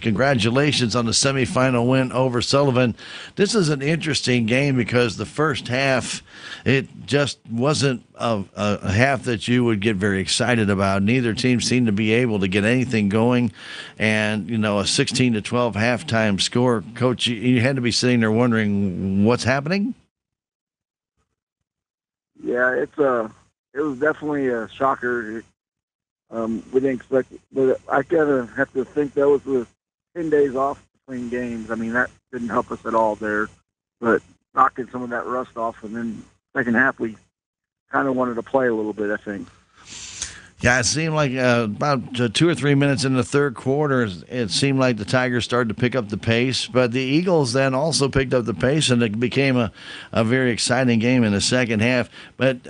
congratulations on the semifinal win over Sullivan. This is an interesting game because the first half, it just wasn't a half that you would get very excited about. Neither team seemed to be able to get anything going, and a 16-12 halftime score. Coach, you had to be sitting there wondering what's happening. Yeah, it was definitely a shocker. We didn't expect it, but I kind of have to think that was with 10 days off between games. I mean, that didn't help us at all there, but knocking some of that rust off, and then second half we kind of wanted to play a little bit, I think. Yeah, it seemed like about 2 or 3 minutes in the third quarter, it seemed like the Tigers started to pick up the pace. But the Eagles then also picked up the pace, and it became a very exciting game in the second half. But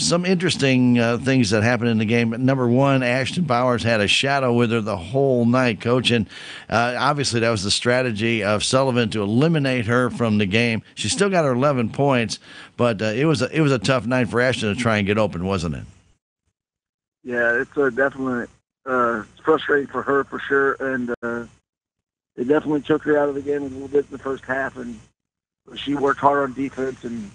some interesting things that happened in the game. Number one, Ashton Bowers had a shadow with her the whole night, Coach. And obviously that was the strategy of Sullivan to eliminate her from the game. She still got her 11 points, but it was a tough night for Ashton to try and get open, wasn't it? Yeah, it's definitely frustrating for her for sure, and it definitely took her out of the game a little bit in the first half, and she worked hard on defense and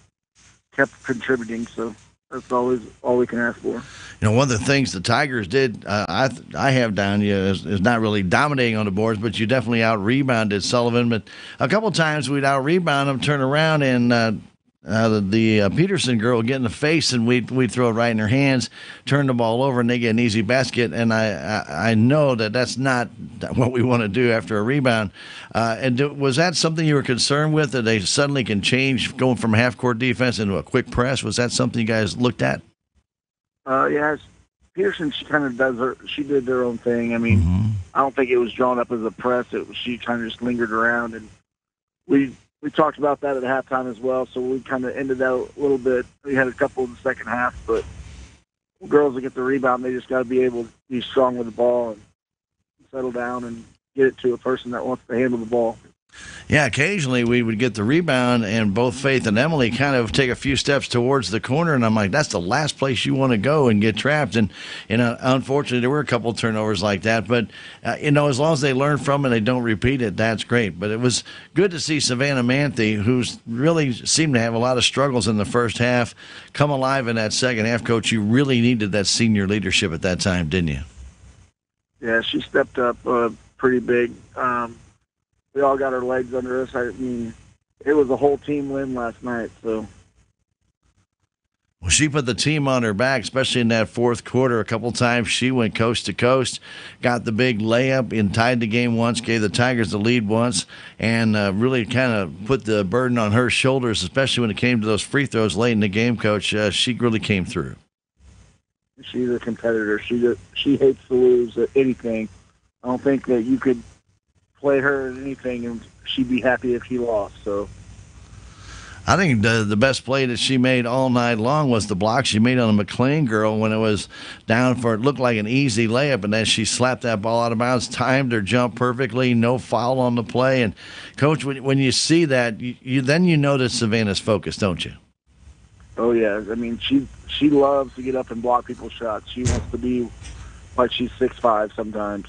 kept contributing, so that's always all we can ask for. One of the things the Tigers did, I have down is not really dominating on the boards, but you definitely out-rebounded Sullivan, but a couple times we'd out-rebound them, turn around, and the Peterson girl would get in the face, and we'd throw it right in her hands, turn the ball over, and they get an easy basket. And I know that's not what we want to do after a rebound. Was that something you were concerned with, that they suddenly can change going from half-court defense into a quick press? Was that something you guys looked at? Yeah, Peterson, she kind of she did their own thing. I mean, I don't think it was drawn up as a press. She kind of just lingered around, and we talked about that at halftime as well, so we kind of ended that a little bit. We had a couple in the second half, but girls that get the rebound, they just got to be able to be strong with the ball and settle down and get it to a person that wants to handle the ball. Yeah, occasionally we would get the rebound, and both Faith and Emily kind of take a few steps towards the corner, and I'm like, that's the last place you want to go and get trapped. And unfortunately, there were a couple of turnovers like that. But, as long as they learn from it and they don't repeat it, that's great. But it was good to see Savannah Manthe, who's really seemed to have a lot of struggles in the first half, come alive in that second half. Coach, you really needed that senior leadership at that time, didn't you? Yeah, she stepped up pretty big. We all got our legs under us. I mean, it was a whole team win last night. So, well, she put the team on her back, especially in that fourth quarter. A couple times she went coast to coast, got the big layup, and tied the game once, gave the Tigers the lead once, and really kind of put the burden on her shoulders, especially when it came to those free throws late in the game, Coach. She really came through. She's a competitor. She hates to lose at anything. I don't think that you could play her at anything and she'd be happy if he lost. So I think the best play that she made all night long was the block she made on a McLean girl when it was down for, it looked like an easy layup, and then she slapped that ball out of bounds, timed her jump perfectly, no foul on the play. And Coach, when you see that, you know that Savannah's focused, don't you? Oh yeah, I mean she loves to get up and block people's shots. She wants to be like she's 6'5" sometimes.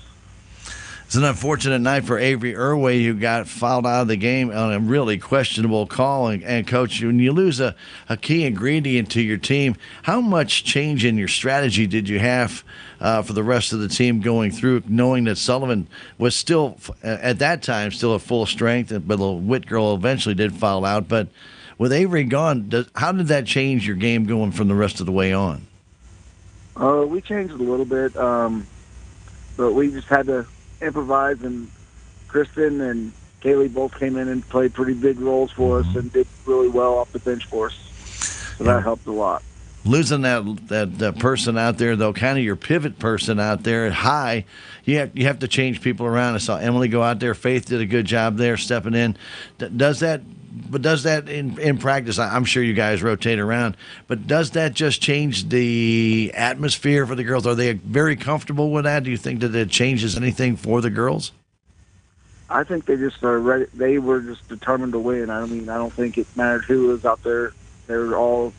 It's an unfortunate night for Avery Irway, who got fouled out of the game on a really questionable call. And Coach, when you lose a key ingredient to your team, how much change in your strategy did you have for the rest of the team going through, knowing that Sullivan was still, at that time, still at full strength, but the Witt girl eventually did foul out. But with Avery gone, how did that change your game going from the rest of the way on? We changed a little bit, but we just had to improvise, and Kristen and Kaylee both came in and played pretty big roles for us and did really well off the bench for us. So that helped a lot. Losing that person out there, though, kind of your pivot person out there at high, you have to change people around. I saw Emily go out there. Faith did a good job there stepping in. Does that in practice? I'm sure you guys rotate around, but does that just change the atmosphere for the girls? Are they very comfortable with that? Do you think that it changes anything for the girls? I think they just are ready. They were just determined to win. I mean, I don't think it mattered who was out there. They were all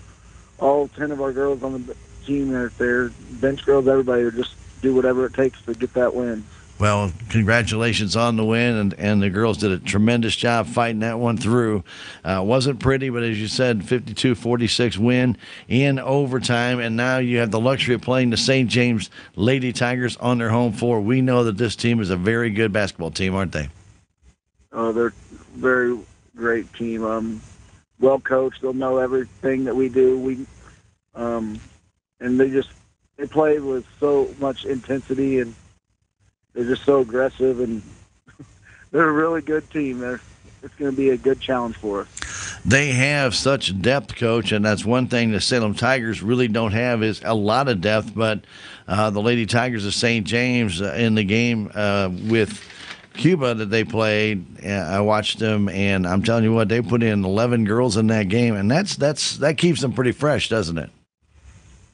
10 of our girls on the team. They're bench girls. Everybody would just do whatever it takes to get that win. Well, congratulations on the win, and the girls did a tremendous job fighting that one through. Wasn't pretty, but as you said, 52-46 win in overtime, and now you have the luxury of playing the St. James Lady Tigers on their home floor. We know that this team is a very good basketball team, aren't they? Oh, they're a very great team. Well coached. They'll know everything that we do. And they play with so much intensity, and they're just so aggressive, and they're a really good team. It's going to be a good challenge for us. They have such depth, Coach, and that's one thing the Salem Tigers really don't have is a lot of depth. But the Lady Tigers of St. James in the game with Cuba that they played, I watched them, and I'm telling you what, they put in 11 girls in that game, and that keeps them pretty fresh, doesn't it?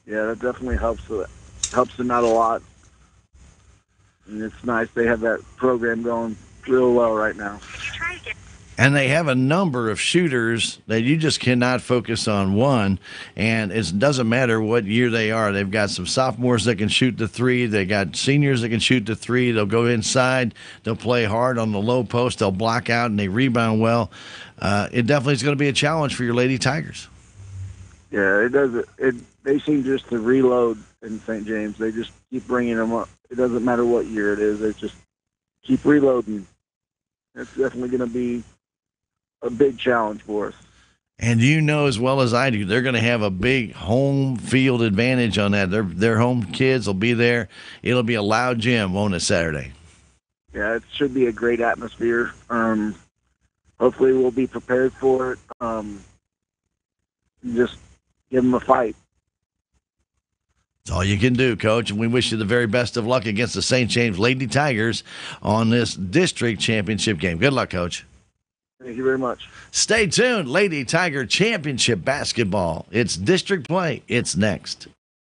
Yeah, that definitely helps them out a lot. And it's nice they have that program going real well right now. And they have a number of shooters that you just cannot focus on one. And it doesn't matter what year they are. They've got some sophomores that can shoot the three. They got seniors that can shoot the three. They'll go inside. They'll play hard on the low post. They'll block out, and they rebound well. It definitely is going to be a challenge for your Lady Tigers. Yeah, it does. They seem just to reload in St. James. They just keep bringing them up. It doesn't matter what year it is. They just keep reloading. It's definitely going to be a big challenge for us. And you know as well as I do, they're going to have a big home field advantage on that. Their home kids will be there. It'll be a loud gym on a Saturday. Yeah, it should be a great atmosphere. Hopefully we'll be prepared for it. Just give them a fight. That's all you can do, Coach, and we wish you the very best of luck against the St. James Lady Tigers on this district championship game. Good luck, Coach. Thank you very much. Stay tuned. Lady Tiger Championship Basketball. It's district play. It's next.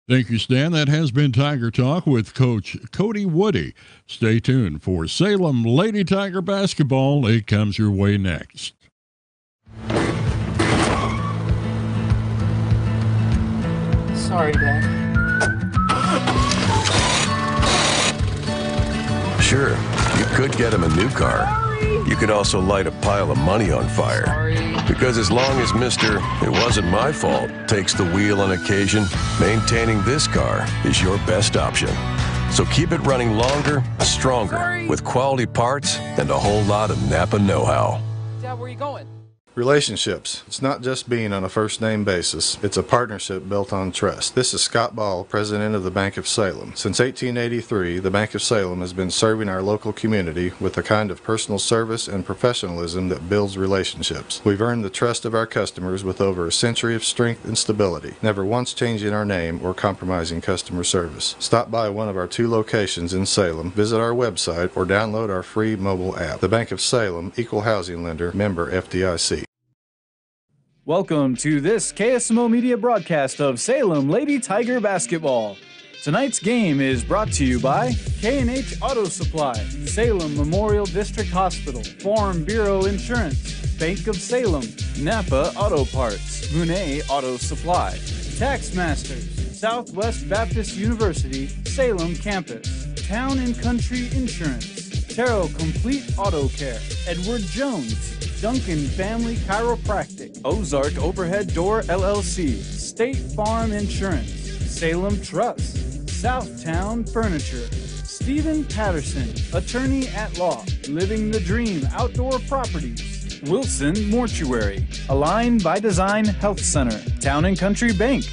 Thank you, Stan. That has been Tiger Talk with Coach Cody Woody. Stay tuned for Salem Lady Tiger Basketball. It comes your way next. Sorry, Dad. Sure, you could get him a new car. You could also light a pile of money on fire. Because as long as Mr. It wasn't my fault takes the wheel on occasion, maintaining this car is your best option. So keep it running longer, stronger, with quality parts and a whole lot of Napa know-how. Dad, where are you going? Relationships. It's not just being on a first-name basis. It's a partnership built on trust. This is Scott Ball, president of the Bank of Salem. Since 1883, the Bank of Salem has been serving our local community with a kind of personal service and professionalism that builds relationships. We've earned the trust of our customers with over a century of strength and stability, never once changing our name or compromising customer service. Stop by one of our 2 locations in Salem, visit our website, or download our free mobile app. The Bank of Salem, Equal Housing Lender, member FDIC. Welcome to this KSMO Media broadcast of Salem Lady Tiger Basketball. Tonight's game is brought to you by K&H Auto Supply, Salem Memorial District Hospital, Farm Bureau Insurance, Bank of Salem, Napa Auto Parts, Munet Auto Supply, Tax Masters, Southwest Baptist University, Salem Campus, Town and Country Insurance, Terrell Complete Auto Care, Edward Jones, Duncan Family Chiropractic, Ozark Overhead Door LLC, State Farm Insurance, Salem Trust, Southtown Furniture, Stephen Patterson, Attorney at Law, Living the Dream Outdoor Properties, Wilson Mortuary, Align by Design Health Center, Town and Country Bank,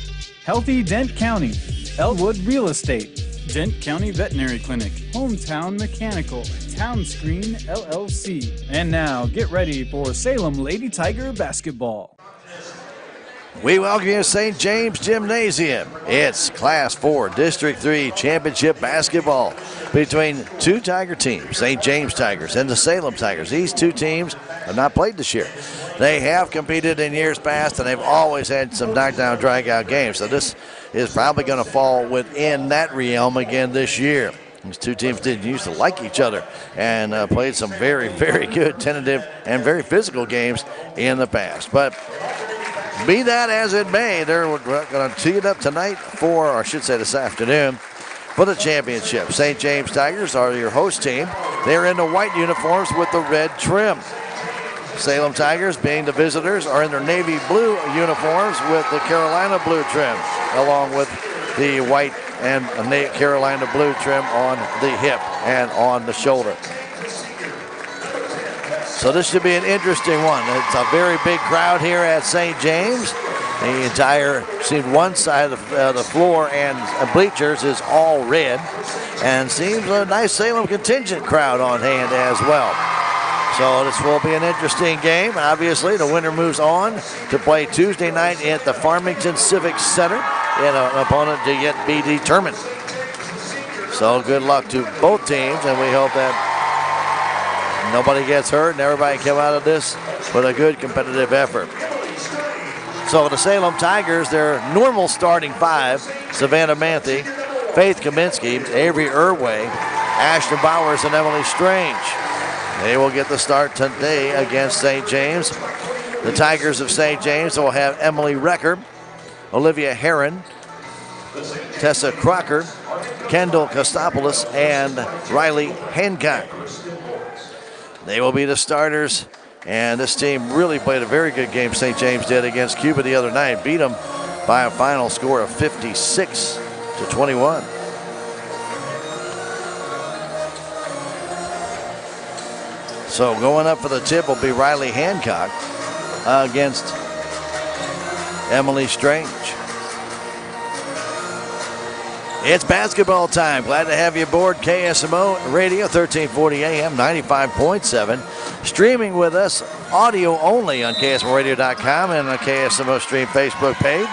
Healthy Dent County, Elwood Real Estate, Dent County Veterinary Clinic, Hometown Mechanical, Town Screen LLC. And now, get ready for Salem Lady Tiger Basketball. We welcome you to St. James Gymnasium. It's Class 4 District 3 Championship Basketball between 2 Tiger teams, St. James Tigers and the Salem Tigers. These 2 teams have not played this year. They have competed in years past, and they've always had some knockdown, drag-out games. So this is probably going to fall within that realm again this year. These 2 teams did used to like each other and played some very, very good, tentative, and very physical games in the past. But be that as it may, they're going to tee it up tonight or I should say this afternoon, for the championship. St. James Tigers are your host team. They're in the white uniforms with the red trim. Salem Tigers, being the visitors, are in their navy blue uniforms with the Carolina blue trim, along with the white and Carolina blue trim on the hip and on the shoulder. So this should be an interesting one. It's a very big crowd here at St. James. The entire, one side of the floor and bleachers is all red, and seems a nice Salem contingent crowd on hand as well. So this will be an interesting game. Obviously, the winner moves on to play Tuesday night at the Farmington Civic Center, and an opponent to yet be determined. So good luck to both teams, and we hope that nobody gets hurt and everybody come out of this with a good competitive effort. So the Salem Tigers, their normal starting five: Savannah Manthe, Faith Kaminsky, Avery Irway, Ashton Bowers, and Emily Strange. They will get the start today against St. James. The Tigers of St. James will have Emily Recker, Olivia Heron, Tessa Crocker, Kendall Kostopoulos, and Riley Hancock. They will be the starters. And this team really played a very good game, St. James did, against Cuba the other night. Beat them by a final score of 56-21. So going up for the tip will be Riley Hancock against Emily Strange. It's basketball time. Glad to have you aboard KSMO Radio, 1340 AM, 95.7. Streaming with us, audio only on KSMORadio.com and on KSMO Stream Facebook page.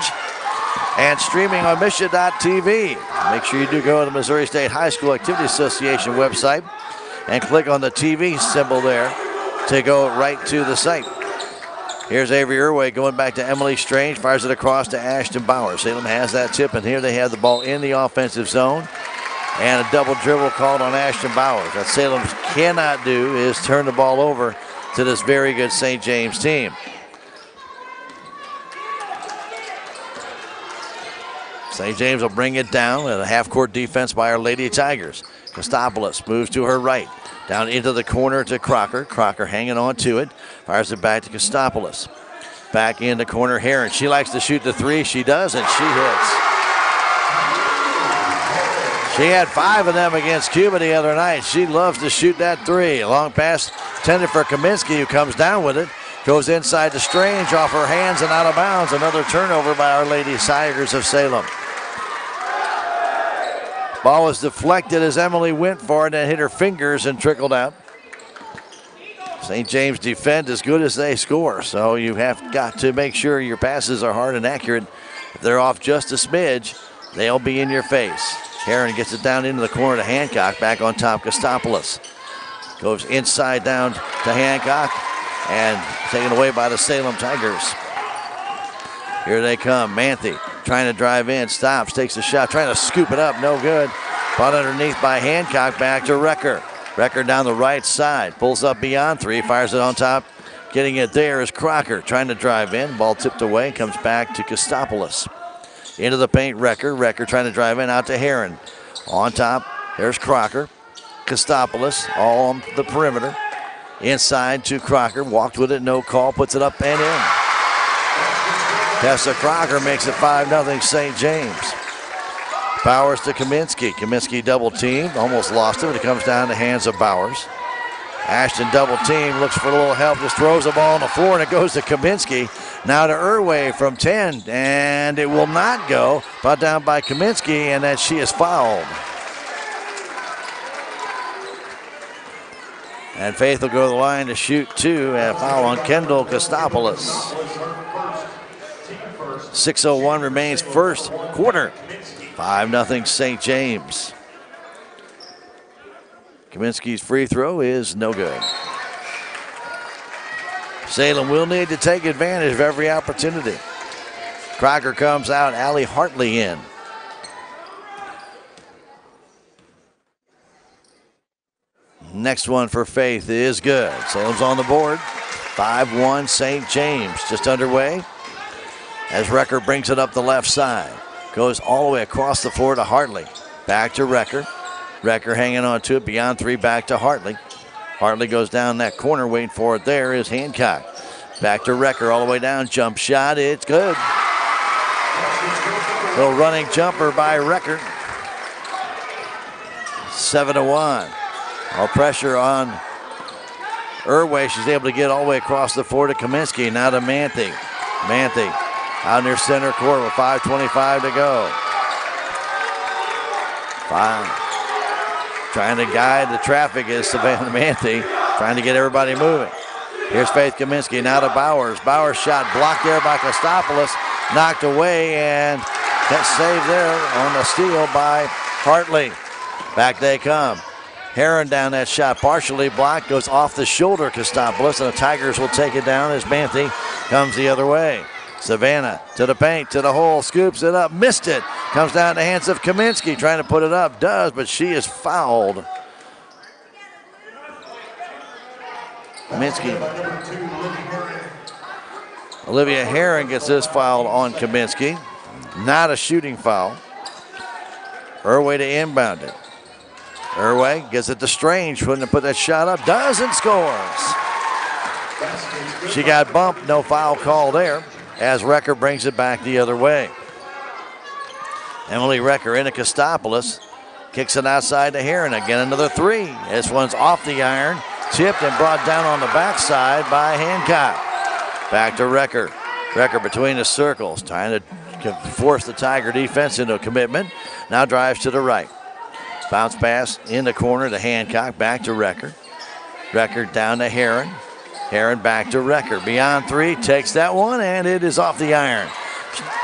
And streaming on Misha.tv. Make sure you do go to the Missouri State High School Activity Association website and click on the TV symbol there to go right to the site. Here's Avery Irway going back to Emily Strange, fires it across to Ashton Bowers. Salem has that tip, and here they have the ball in the offensive zone. And a double dribble called on Ashton Bowers. What Salem cannot do is turn the ball over to this very good St. James team. St. James will bring it down at a half-court defense by our Lady Tigers. Kostopoulos moves to her right. Down into the corner to Crocker. Crocker hanging on to it. Fires it back to Kostopoulos. Back in the corner, Heron. She likes to shoot the three. She does, and she hits. She had 5 of them against Cuba the other night. She loves to shoot that three. A long pass intended for Kaminsky, who comes down with it. Goes inside to Strange, off her hands and out of bounds. Another turnover by Our Lady Tigers of Salem. Ball was deflected as Emily went for it and hit her fingers and trickled out. St. James defend as good as they score, so you have got to make sure your passes are hard and accurate. If they're off just a smidge, they'll be in your face. Heron gets it down into the corner to Hancock, back on top Kostopoulos. Goes inside down to Hancock and taken away by the Salem Tigers. Here they come, Manthe trying to drive in, stops, takes a shot, trying to scoop it up, no good. Brought underneath by Hancock, back to Recker. Recker down the right side, pulls up beyond three, fires it on top. Getting it there is Crocker, trying to drive in, ball tipped away, comes back to Kostopoulos. Into the paint, Recker. Recker trying to drive in, out to Heron. On top, there's Crocker. Kostopoulos, all on the perimeter. Inside to Crocker, walked with it, no call, puts it up and in. Tessa Crocker makes it 5-0 St. James. Bowers to Kaminsky. Kaminsky double teamed, almost lost it, but it comes down the hands of Bowers. Ashton double team, looks for a little help, just throws the ball on the floor, and it goes to Kaminsky. Now to Irway from 10, and it will not go. Brought down by Kaminsky, and then she is fouled. And Faith will go to the line to shoot two, and a foul on Kendall Kostopoulos. 6:01 remains first quarter. 5-0 St. James. Kaminsky's free throw is no good. Salem will need to take advantage of every opportunity. Crocker comes out, Allie Hartley in. Next one for Faith is good. Salem's on the board. 5-1 St. James just underway as Recker brings it up the left side. Goes all the way across the floor to Hartley. Back to Recker. Recker hanging on to it. Beyond 3, back to Hartley. Hartley goes down that corner. Waiting for it there is Hancock. Back to Recker all the way down. Jump shot. It's good. Little running jumper by Recker. 7-1. All pressure on Irway. She's able to get all the way across the floor to Kaminsky. Now to Manthe. Manthe out near center court with 5:25 to go. Trying to guide the traffic is Savannah Manthe. Trying to get everybody moving. Here's Faith Kaminsky now to Bowers. Bowers shot blocked there by Kostopoulos. Knocked away and gets saved there on the steal by Hartley. Back they come. Heron down that shot, partially blocked, goes off the shoulder, Kostopoulos, and the Tigers will take it down as Manthe comes the other way. Savannah to the paint, to the hole, scoops it up, missed it. Comes down in the hands of Kaminsky, trying to put it up, does, but she is fouled. Kaminsky. Olivia Heron gets this foul on Kaminsky. Not a shooting foul. Irway to inbound it. Irway gets it to Strange, wouldn't put that shot up, does and scores. She got bumped, no foul call there, as Recker brings it back the other way. Emily Recker into Kostopoulos, kicks it outside to Heron, again another 3. This one's off the iron, tipped and brought down on the backside by Hancock. Back to Recker. Recker between the circles, trying to force the Tiger defense into a commitment. Now drives to the right. Bounce pass in the corner to Hancock, back to Recker. Recker down to Heron. Heron back to Recker. Beyond 3, takes that one, and it is off the iron.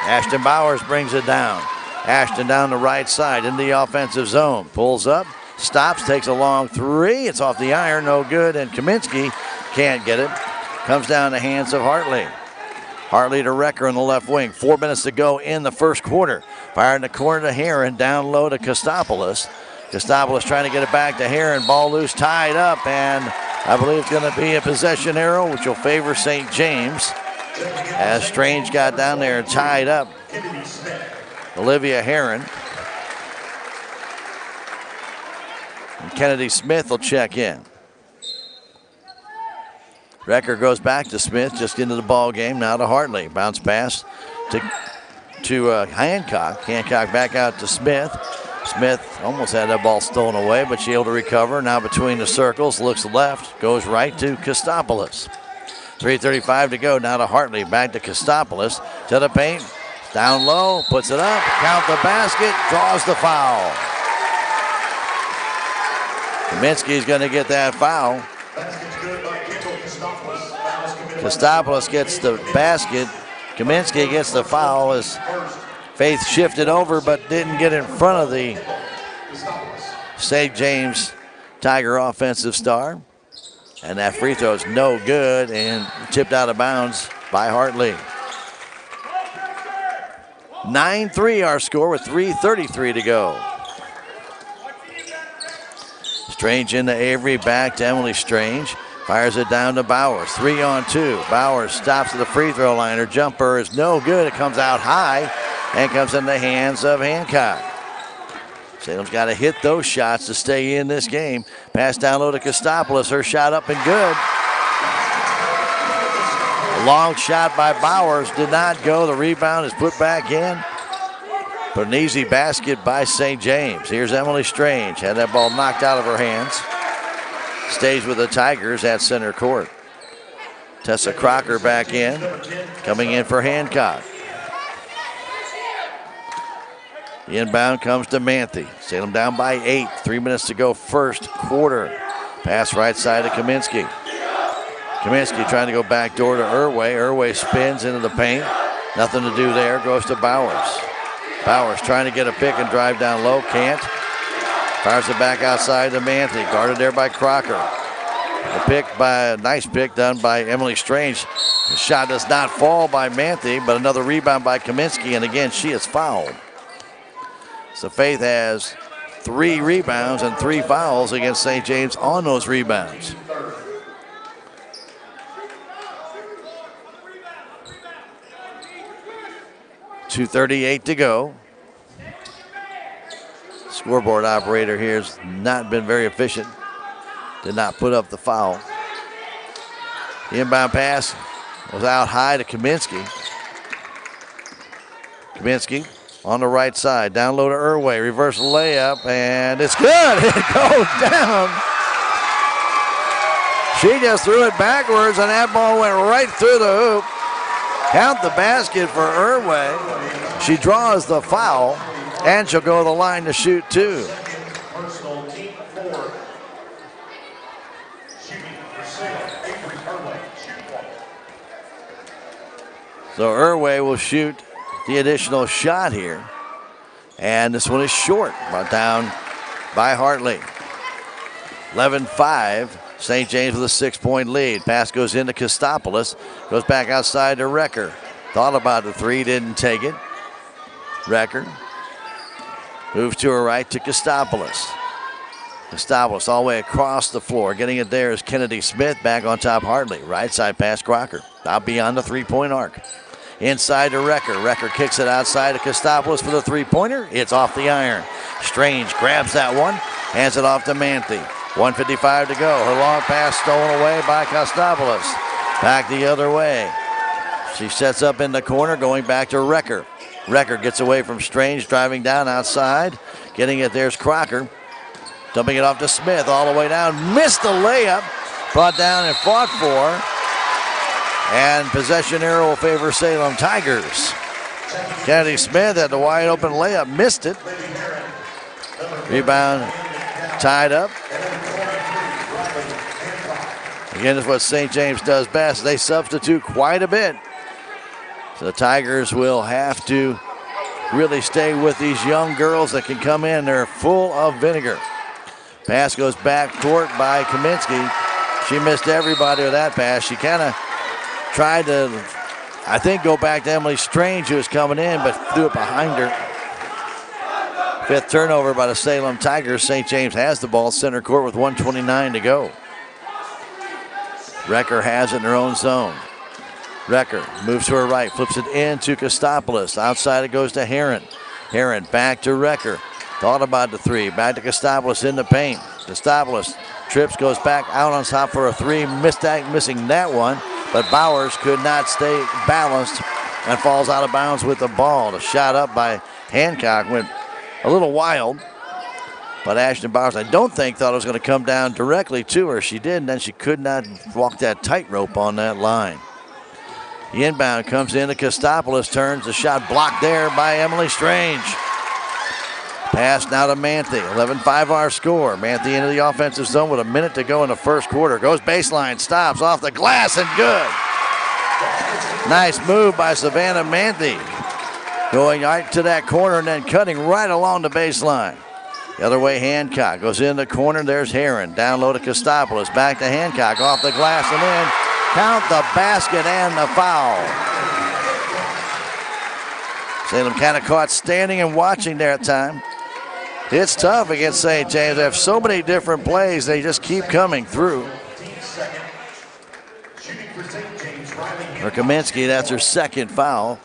Ashton Bowers brings it down. Ashton down the right side in the offensive zone. Pulls up, stops, takes a long 3. It's off the iron, no good, and Kaminsky can't get it. Comes down the hands of Hartley. Hartley to Recker in the left wing. 4 minutes to go in the first quarter. Fire in the corner to Heron, down low to Kostopoulos. Kostopoulos trying to get it back to Heron. Ball loose, tied up, and I believe it's going to be a possession arrow, which will favor St. James. As Strange got down there and tied up Olivia Heron. And Kennedy Smith will check in. Recker goes back to Smith, just into the ball game. Now to Hartley. Bounce pass to Hancock. Hancock back out to Smith. Smith almost had that ball stolen away, but she able to recover. Now between the circles, looks left, goes right to Kostopoulos. 3:35 to go. Now to Hartley. Back to Kostopoulos. To the paint. Down low. Puts it up. Count the basket. Draws the foul. Kaminsky's going to get that foul. Kostopoulos gets the basket. Kaminsky gets the foul as Faith shifted over but didn't get in front of the St. James Tiger offensive star. And that free throw is no good and tipped out of bounds by Hartley. 9-3 our score with 3:33 to go. Strange into Avery, back to Emily Strange. Fires it down to Bowers. 3-on-2. Bowers stops at the free throw line. Her jumper is no good. It comes out high and comes in the hands of Hancock. Salem's got to hit those shots to stay in this game. Pass down low to Kostopoulos. Her shot up and good. A long shot by Bowers did not go. The rebound is put back in. But an easy basket by St. James. Here's Emily Strange. Had that ball knocked out of her hands. Stays with the Tigers at center court. Tessa Crocker back in. Coming in for Hancock. The inbound comes to Manthe. Salem down by 8. 3 minutes to go first quarter. Pass right side to Kaminsky. Kaminsky trying to go back door to Irway. Irway spins into the paint. Nothing to do there. Goes to Bowers. Bowers trying to get a pick and drive down low. Can't. Fires it back outside to Manthe. Guarded there by Crocker. A nice pick done by Emily Strange. The shot does not fall by Manthe, but another rebound by Kaminsky, and again, she is fouled. So Faith has 3 rebounds and 3 fouls against St. James on those rebounds. .238 to go. Scoreboard operator here has not been very efficient. Did not put up the foul. The inbound pass was out high to Kaminsky. Kaminsky on the right side. Down low to Irway. Reverse layup, and it's good. It goes down. She just threw it backwards, and that ball went right through the hoop. Count the basket for Irway. She draws the foul, and she'll go to the line to shoot two. So Irway will shoot the additional shot here. And this one is short, brought down by Hartley. 11-5. St. James with a 6-point lead. Pass goes into Kostopoulos. Goes back outside to Recker. Thought about the three, didn't take it. Recker moves to her right to Kostopoulos. Kostopoulos all the way across the floor. Getting it there is Kennedy Smith back on top Hartley. Right side pass Crocker. Out beyond the three-point arc. Inside to Recker. Recker kicks it outside to Kostopoulos for the three-pointer. It's off the iron. Strange grabs that one. Hands it off to Manthe. 1:55 to go. Her long pass stolen away by Kostopoulos. Back the other way. She sets up in the corner, going back to Recker. Recker gets away from Strange, driving down outside. Getting it, there's Crocker. Dumping it off to Smith all the way down. Missed the layup. Brought down and fought for. And possession arrow will favor Salem Tigers. Kennedy Smith had the wide open layup, missed it. Rebound tied up. Again, is what St. James does best. They substitute quite a bit. So the Tigers will have to really stay with these young girls that can come in. They're full of vinegar. Pass goes back court by Kaminsky. She missed everybody with that pass. She kind of tried to, I think, go back to Emily Strange, who was coming in, but threw it behind her. Fifth turnover by the Salem Tigers. St. James has the ball center court with 1:29 to go. Recker has it in her own zone. Recker moves to her right, flips it into Kostopoulos. Outside it goes to Herron. Herron back to Recker. Thought about the three. Back to Kostopoulos in the paint. Kostopoulos trips, goes back out on top for a three. Missing that one, but Bowers could not stay balanced and falls out of bounds with the ball. The shot up by Hancock went a little wild, but Ashton Bowers, I don't think, thought it was going to come down directly to her. She did, and then she could not walk that tightrope on that line. The inbound comes into Kostopoulos, turns the shot blocked there by Emily Strange. Pass now to Manthe. 11-5 our score. Manthe into the offensive zone with a minute to go in the first quarter. Goes baseline, stops off the glass, and good. Nice move by Savannah Manthe. Going right to that corner and then cutting right along the baseline. The other way, Hancock goes in the corner. There's Herron. Down low to Kostopoulos. Back to Hancock. Off the glass and in. Count the basket and the foul. Salem kind of caught standing and watching there at time. It's tough against St. James. They have so many different plays. They just keep coming through. For Kaminsky, that's her second foul.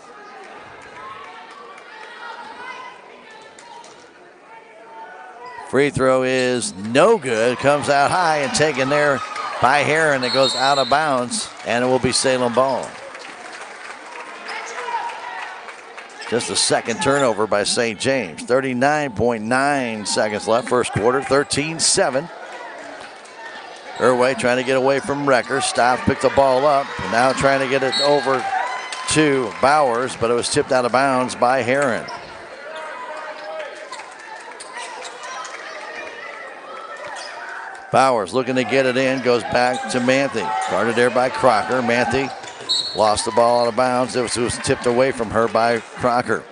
Free throw is no good. Comes out high and taken there by Herron. It goes out of bounds, and it will be Salem ball. Just a second turnover by St. James. 39.9 seconds left, first quarter, 13-7. Irway trying to get away from Recker. Stops, picked the ball up, and now trying to get it over to Bowers, but it was tipped out of bounds by Herron. Bowers looking to get it in, goes back to Manthe. Guarded there by Crocker. Manthe lost the ball out of bounds. It was tipped away from her by Crocker.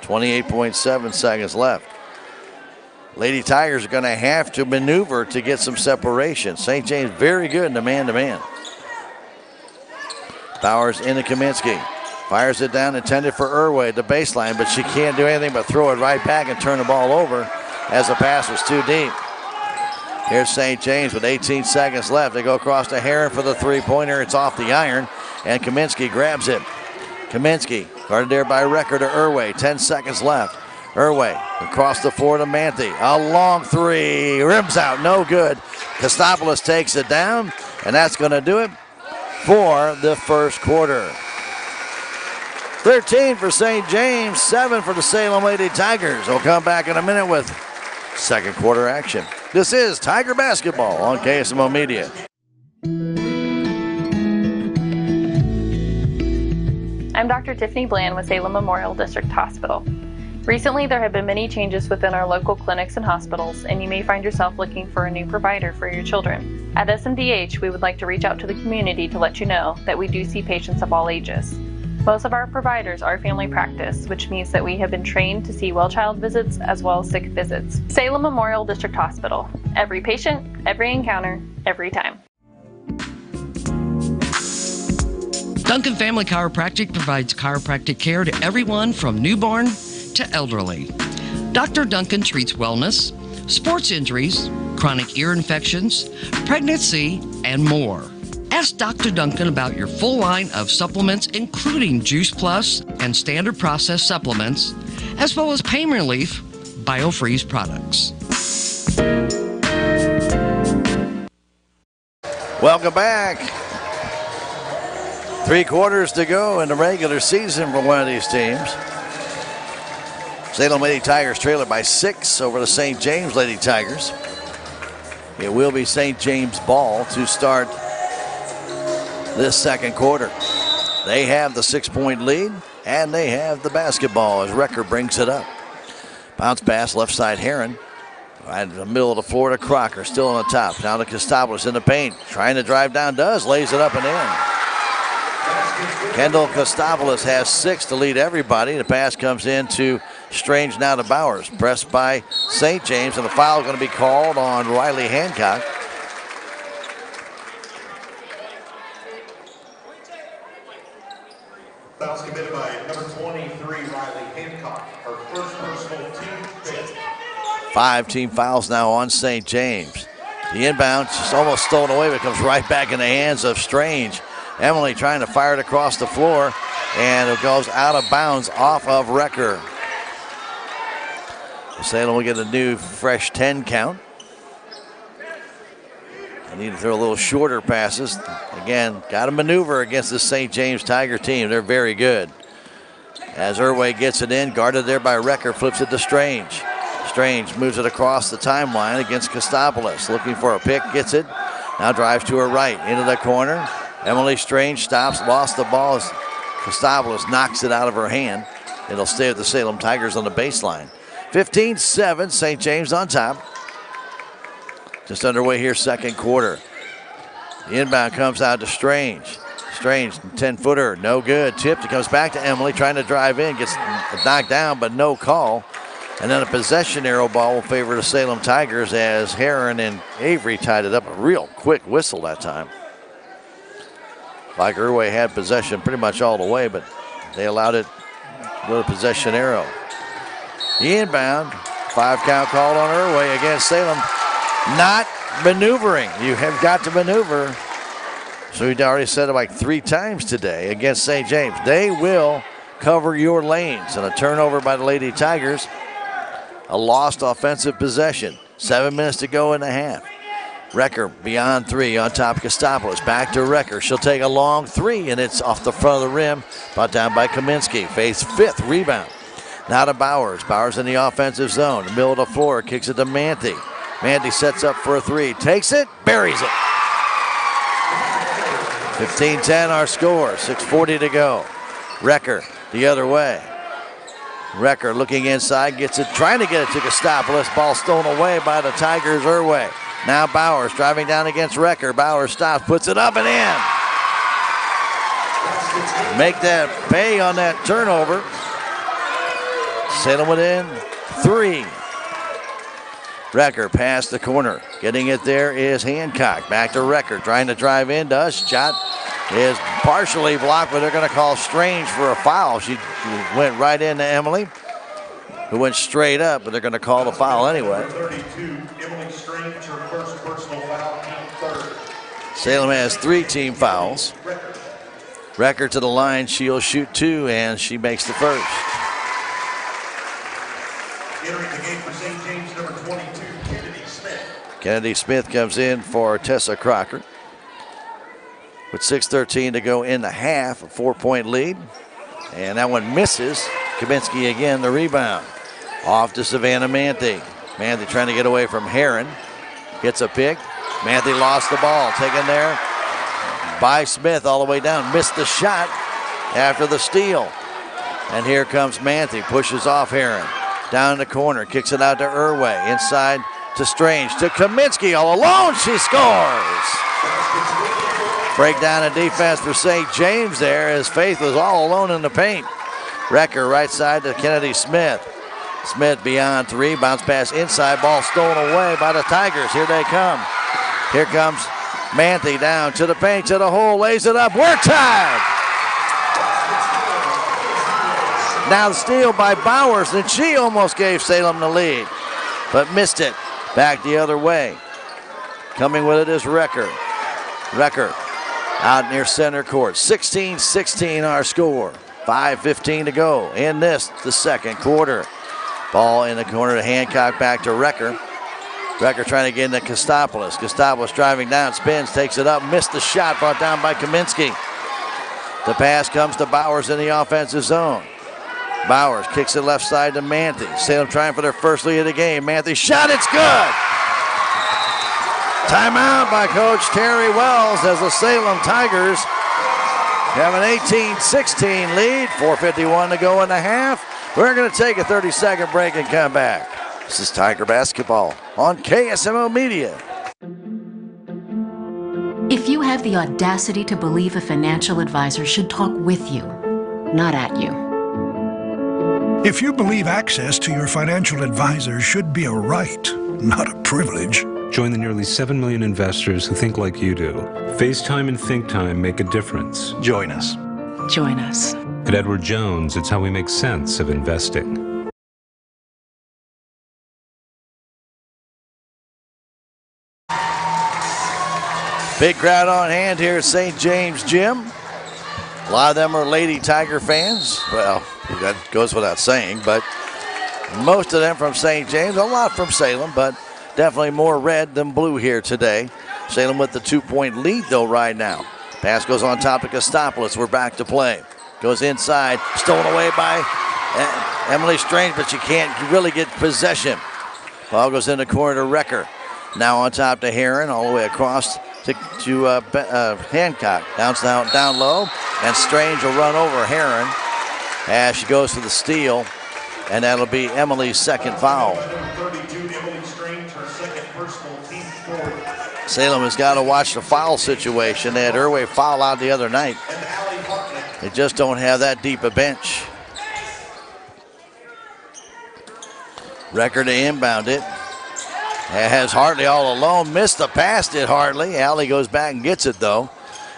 28.7 seconds left. Lady Tigers are going to have to maneuver to get some separation. St. James very good in the man-to-man. Bowers into Kaminsky. Fires it down, intended for Irway, the baseline, but she can't do anything but throw it right back and turn the ball over as the pass was too deep. Here's St. James with 18 seconds left. They go across to Herron for the three-pointer. It's off the iron, and Kaminsky grabs it. Kaminsky guarded there by Recker to Irway. 10 seconds left. Irway across the floor to Manthe. A long three. Rims out. No good. Kostopoulos takes it down, and that's going to do it for the first quarter. 13 for St. James, 7 for the Salem Lady Tigers. We'll come back in a minute with second quarter action. This is Tiger Basketball on KSMO Media. I'm Dr. Tiffany Bland with Salem Memorial District Hospital. Recently, there have been many changes within our local clinics and hospitals, and you may find yourself looking for a new provider for your children. At SMDH, we would like to reach out to the community to let you know that we do see patients of all ages. Most of our providers are family practice, which means that we have been trained to see well child visits as well as sick visits. Salem Memorial District Hospital. Every patient, every encounter, every time. Duncan Family Chiropractic provides chiropractic care to everyone from newborn to elderly. Dr. Duncan treats wellness, sports injuries, chronic ear infections, pregnancy, and more. Ask Dr. Duncan about your full line of supplements, including Juice Plus and standard processed supplements, as well as pain relief, BioFreeze products. Welcome back. 3 quarters to go in the regular season for one of these teams. Salem Lady Tigers trail it by 6 over the St. James Lady Tigers. It will be St. James ball to start this second quarter. They have the 6-point lead, and they have the basketball as Recker brings it up. Bounce pass, left side Heron. Right in the middle of the floor to Crocker, still on the top. Now to Kostopoulos in the paint, trying to drive down, lays it up and in. Kendall Kostopoulos has 6 to lead everybody. The pass comes in to Strange now to Bowers. Pressed by St. James, and the foul is going to be called on Riley Hancock. Foul's committed by number 23, Riley Hancock. Her first personal team foul. 5 team fouls now on St. James. The inbound just almost stolen away, but comes right back in the hands of Strange. Emily trying to fire it across the floor, and it goes out of bounds off of Recker. Salem will get a new fresh 10 count. They need to throw a little shorter passes. Again, got to maneuver against the St. James Tiger team. They're very good. As Irway gets it in, guarded there by Recker, flips it to Strange. Strange moves it across the timeline against Kostopoulos. Looking for a pick, gets it. Now drives to her right, into the corner. Emily Strange stops, lost the ball as Kostopoulos knocks it out of her hand. It'll stay with the Salem Tigers on the baseline. 15-7, St. James on top. Just underway here, second quarter. The inbound comes out to Strange. Strange, 10-footer, no good. Tipped, it comes back to Emily, trying to drive in, gets knocked down, but no call. And then a possession arrow ball will favor the Salem Tigers as Heron and Avery tied it up. A real quick whistle that time. Like Irway had possession pretty much all the way, but they allowed it to go to possession arrow. The inbound, 5 count called on Irway against Salem. Not maneuvering. You have got to maneuver. So we already said it like 3 times today against St. James. They will cover your lanes. And a turnover by the Lady Tigers. A lost offensive possession. 7 minutes to go in the half. Recker beyond 3 on top of Kostopoulos. Back to Recker. She'll take a long 3, and it's off the front of the rim. Brought down by Kaminsky. Faith's 5th rebound. Now to Bowers. Bowers in the offensive zone. Middle of the floor. Kicks it to Manthe. Manthe sets up for a 3. Takes it. Buries it. 15-10 our score. 6:40 to go. Recker the other way. Recker looking inside. Gets it. Trying to get it to Kostopoulos. Ball stolen away by the Tigers. Irway. Now Bowers driving down against Recker. Bowers stops, puts it up and in. Make that pay on that turnover. Salem within 3. Recker past the corner. Getting it there is Hancock. Back to Recker, trying to drive in. Shot is partially blocked, but they're going to call Strange for a foul. She went right into Emily, who went straight up, but they're going to call the foul anyway. 32, Emily Strange, her first personal foul, team third. Salem has 3 team fouls. Recker to the line, she'll shoot 2, and she makes the first. Entering the game for St. James, number 22, Kennedy Smith. Kennedy Smith comes in for Tessa Crocker. With 6:13 to go in the half, a 4-point lead. And that one misses. Kaminsky again, the rebound. Off to Savannah Manthe. Manthe trying to get away from Heron. Gets a pick. Manthe lost the ball. Taken there by Smith all the way down. Missed the shot after the steal. And here comes Manthe. Pushes off Heron. Down in the corner. Kicks it out to Irway. Inside to Strange. To Kaminsky all alone. She scores. Breakdown in defense for St. James there as Faith was all alone in the paint. Recker right side to Kennedy Smith. Smith beyond three. Bounce pass inside. Ball stolen away by the Tigers. Here they come. Here comes Manthe down to the paint, to the hole. Lays it up. We're tied. Now the steal by Bowers, and she almost gave Salem the lead, but missed it. Back the other way. Coming with it is Recker. Recker out near center court. 16-16 our score. 5:15 to go in the second quarter. Ball in the corner to Hancock, back to Recker. Recker trying to get into Kostopoulos. Kostopoulos driving down, spins, takes it up, missed the shot, brought down by Kaminsky. The pass comes to Bowers in the offensive zone. Bowers kicks it left side to Manthe. Salem trying for their first lead of the game. Manthe shot, it's good. Timeout by Coach Terry Wells as the Salem Tigers have an 18-16 lead. 4:51 to go in the half. We're going to take a 30-second break and come back. This is Tiger Basketball on KSMO Media. If you have the audacity to believe a financial advisor should talk with you, not at you. If you believe access to your financial advisor should be a right, not a privilege. Join the nearly 7 million investors who think like you do. FaceTime and Think Time make a difference. Join us. Join us. At Edward Jones, it's how we make sense of investing. Big crowd on hand here at St. James Gym. A lot of them are Lady Tiger fans. Well, that goes without saying, but most of them from St. James, a lot from Salem, but definitely more red than blue here today. Salem with the 2-point lead, though, right now. Pass goes on top of Kostopoulos. We're back to play. Goes inside, stolen away by Emily Strange, but she can't really get possession. Ball goes in the corner to Recker. Now on top to Heron, all the way across to Hancock. Down low, and Strange will run over Heron as she goes for the steal, and that'll be Emily's second foul. Salem has got to watch the foul situation. They had Irway foul out the other night. They just don't have that deep a bench. Recker to inbound it. It has Hartley all alone. Missed the pass, did Hartley. Alley goes back and gets it, though.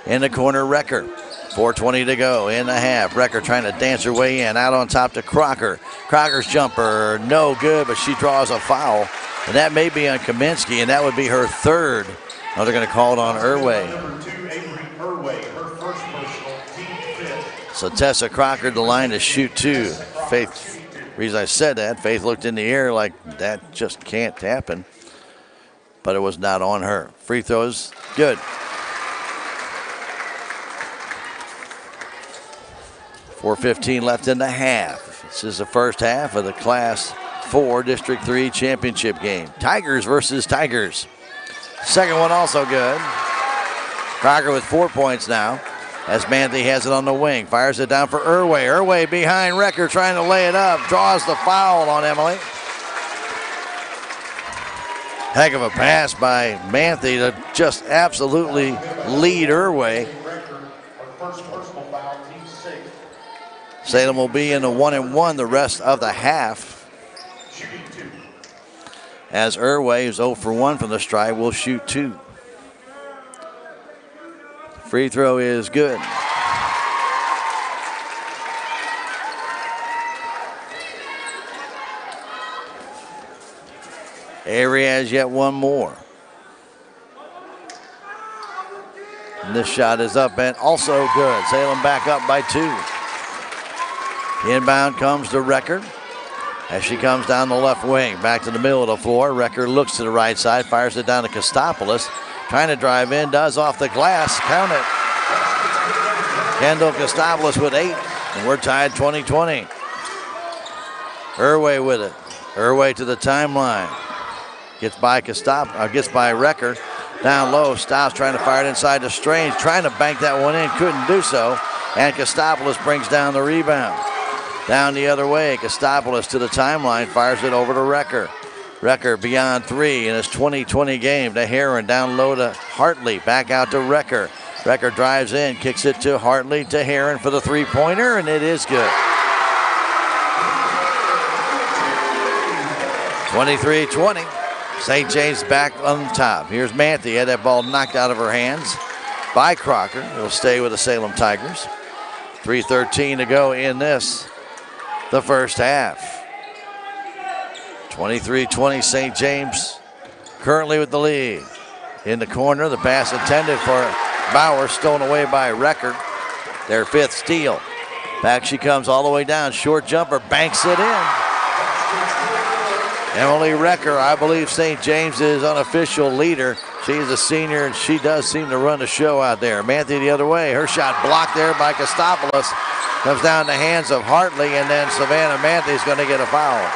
In the corner, Recker. 4:20 to go in the half. Recker trying to dance her way in. Out on top to Crocker. Crocker's jumper, no good, but she draws a foul. And that may be on Kaminsky, and that would be her third. Now they're going to call it on Irway. So Tessa Crocker, the line to shoot two. Faith, the reason I said that, Faith looked in the air like that just can't happen. But it was not on her. Free throws, good. 4:15 left in the half. This is the first half of the Class 4 District 3 championship game. Tigers versus Tigers. Second one also good. Crocker with 4 points now as Manthe has it on the wing. Fires it down for Irway. Irway behind Recker trying to lay it up. Draws the foul on Emily. Heck of a pass by Manthe to just absolutely lead Irway. Salem will be in a 1-1 the rest of the half. As Irway, who's 0 for 1 from the stripe, will shoot two. Free throw is good. Avery has yet one more. And this shot is up and also good. Salem back up by 2. The inbound comes to Recker. as she comes down the left wing. Back to the middle of the floor. Recker looks to the right side, fires it down to Kostopoulos. Trying to drive in, does off the glass. Count it. Kendall Kostopoulos with 8, and we're tied 20-20. Irway with it. Irway to the timeline. Gets by Recker. Down low, stops, trying to fire it inside to Strange. Trying to bank that one in, couldn't do so. And Kostopoulos brings down the rebound. Down the other way, Kostopoulos to the timeline, fires it over to Recker. Recker beyond 3 in his 20-20 game to Heron. Down low to Hartley, back out to Recker. Recker drives in, kicks it to Hartley, to Heron for the three-pointer, and it is good. 23-20. St. James back on top. Here's Manthe. Had that ball knocked out of her hands by Crocker. It'll stay with the Salem Tigers. 3:13 to go in the first half. 23-20, St. James currently with the lead. In the corner, the pass intended for Bauer, stolen away by Recker. Their 5th steal. Back she comes all the way down. Short jumper, banks it in. Emily Recker, I believe St. James's unofficial leader. She's a senior, and she does seem to run the show out there. Manthe the other way. Her shot blocked there by Kostopoulos. Comes down the hands of Hartley, and then Savannah Manthe is going to get a foul.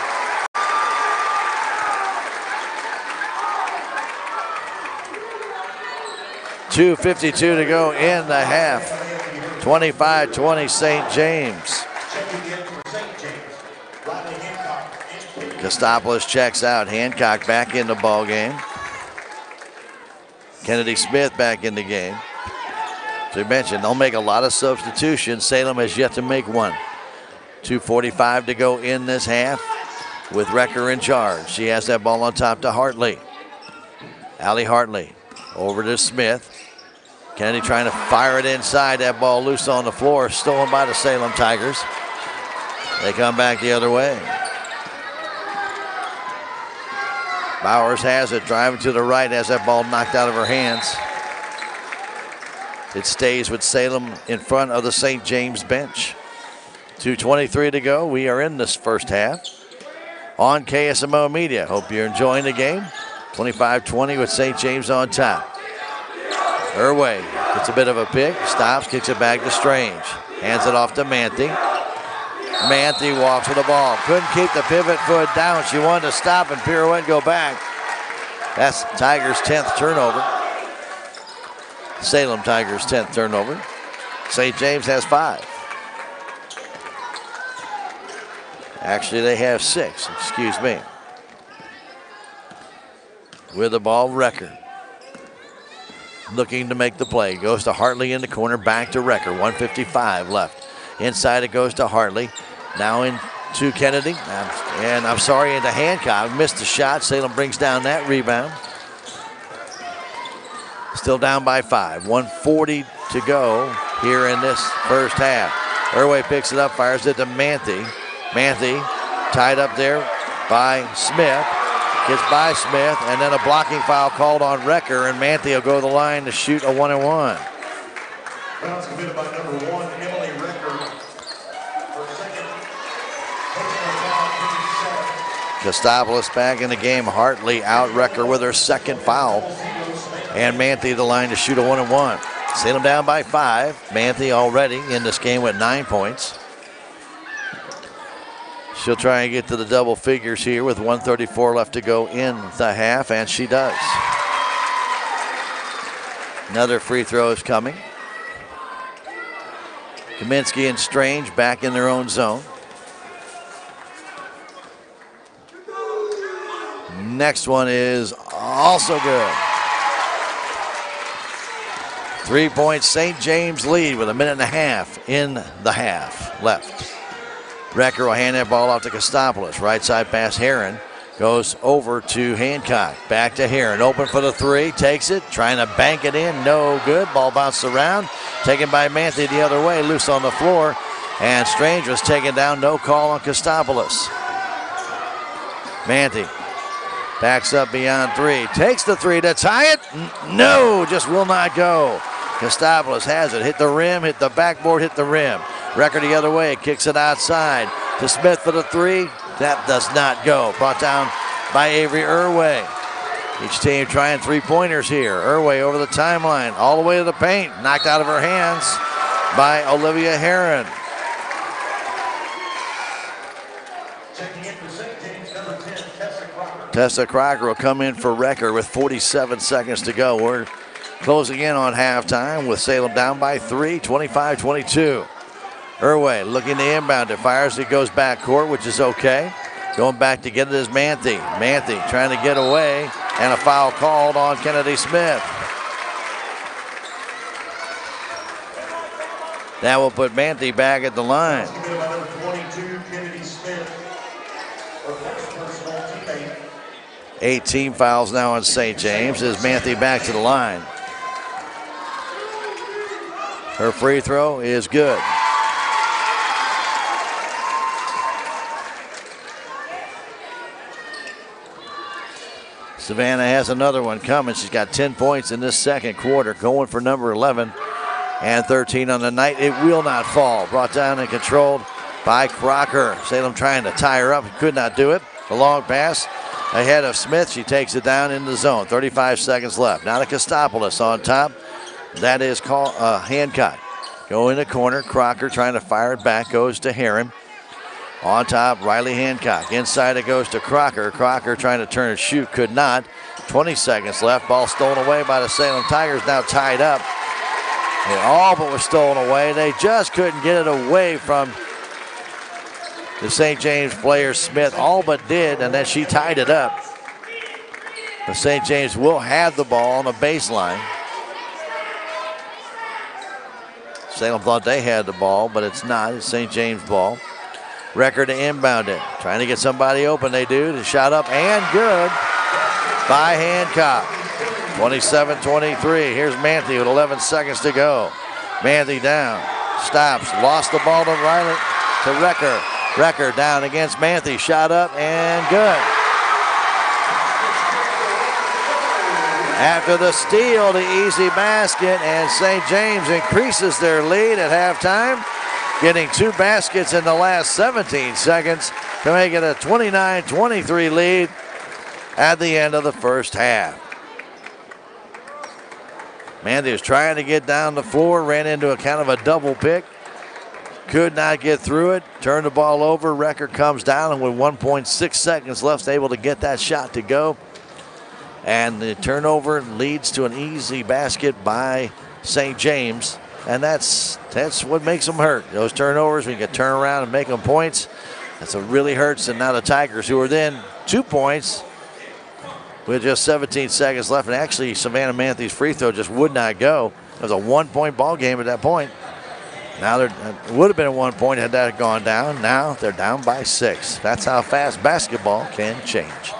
.252 to go in the half. 25-20 St. James. Kostopoulos checks out. Hancock back in the ball game. Kennedy Smith back in the game. As we mentioned, they'll make a lot of substitutions. Salem has yet to make one. 2:45 to go in this half with Recker in charge. She has that ball on top to Hartley. Allie Hartley over to Smith. Kennedy trying to fire it inside. That ball loose on the floor, stolen by the Salem Tigers. They come back the other way. Bowers has it, driving to the right, has that ball knocked out of her hands. It stays with Salem in front of the St. James bench. 2:23 to go. We are in this first half on KSMO Media. Hope you're enjoying the game. 25-20 with St. James on top. Irway gets a bit of a pick, stops, kicks it back to Strange. Hands it off to Manthe. Manthe walks with the ball. Couldn't keep the pivot foot down. She wanted to stop and pirouette and go back. That's Tigers' 10th turnover. Salem Tigers' 10th turnover. St. James has 5. Actually, they have 6, excuse me. With the ball, Recker. Looking to make the play. Goes to Hartley in the corner, back to Recker. 1:55 left. Inside it goes to Hartley. Now into Kennedy. And I'm sorry, into Hancock. Missed the shot. Salem brings down that rebound. Still down by 5. 1:40 to go here in this first half. Irway picks it up, fires it to Manthe. Manthe tied up there by Smith. Gets by Smith, and then a blocking foul called on Recker, and Manthe will go to the line to shoot a 1-and-1. Fouls committed by number 1, Emily Recker. For second, Kostopoulos back in the game. Hartley out. Recker with her 2nd foul. And Manthe the line to shoot a 1-and-1. Salem down by 5. Manthe already in this game with 9 points. She'll try and get to the double figures here with 1:34 left to go in the half, and she does. Another free throw is coming. Kaminsky and Strange back in their own zone. Next one is also good. 3-point St. James lead with 1.5 minutes in the half left. Recker will hand that ball off to Kostopoulos. Right side pass, Heron. Goes over to Hancock. Back to Heron. Open for the 3. Takes it. Trying to bank it in. No good. Ball bounced around. Taken by Manthe the other way. Loose on the floor. And Strange was taken down. No call on Kostopoulos. Manthe backs up beyond 3. Takes the 3 to tie it. No, just will not go. Kostopoulos has it. Hit the rim. Hit the backboard. Hit the rim. Recker the other way, kicks it outside to Smith for the 3. That does not go. Brought down by Avery Irway. Each team trying three-pointers here. Irway over the timeline, all the way to the paint. Knocked out of her hands by Olivia Heron. Tessa Crocker will come in for Recker with 47 seconds to go. We're closing in on halftime with Salem down by 3, 25-22. Irway looking to inbound it. Fires it, goes back court, which is okay. Going back to get it is Manthe. Manthe trying to get away, and a foul called on Kennedy Smith. That will put Manthe back at the line. 18 fouls now on St. James as Manthe back to the line. Her free throw is good. Savannah has another one coming. She's got 10 points in this second quarter, going for number 11 and 13 on the night. It will not fall. Brought down and controlled by Crocker. Salem trying to tie her up. Could not do it. A long pass ahead of Smith. She takes it down in the zone. 35 seconds left. Now to Kostopoulos on top. That is Hancock. Go in the corner. Crocker trying to fire it back. Goes to Heron. On top, Riley Hancock. Inside it goes to Crocker. Crocker trying to turn and shoot. Could not. 20 seconds left. Ball stolen away by the Salem Tigers. Now tied up. It all but was stolen away. They just couldn't get it away from the St. James player Smith. All but did, and then she tied it up. The St. James will have the ball on the baseline. Salem thought they had the ball, but it's not. It's St. James ball. Record to inbound it. Trying to get somebody open. They do. The shot up and good by Hancock. 27-23. Here's Manthe with 11 seconds to go. Manthe down. Stops. Lost the ball to Riley. To Recker. Recker down against Manthe. Shot up and good. After the steal, the easy basket, and St. James increases their lead at halftime, getting 2 baskets in the last 17 seconds to make it a 29-23 lead at the end of the first half. Manthe was trying to get down the floor, ran into a kind of a double pick. Could not get through it, turned the ball over. Recker comes down, and with 1.6 seconds left, able to get that shot to go. And the turnover leads to an easy basket by St. James. And that's what makes them hurt. Those turnovers, when you can turn around and make them points, that's what really hurts. And now the Tigers, who are then 2 points with just 17 seconds left. And actually, Savannah Manthe's free throw just would not go. It was a 1-point ball game at that point. Now it would have been a 1 point had that gone down. Now they're down by 6. That's how fast basketball can change.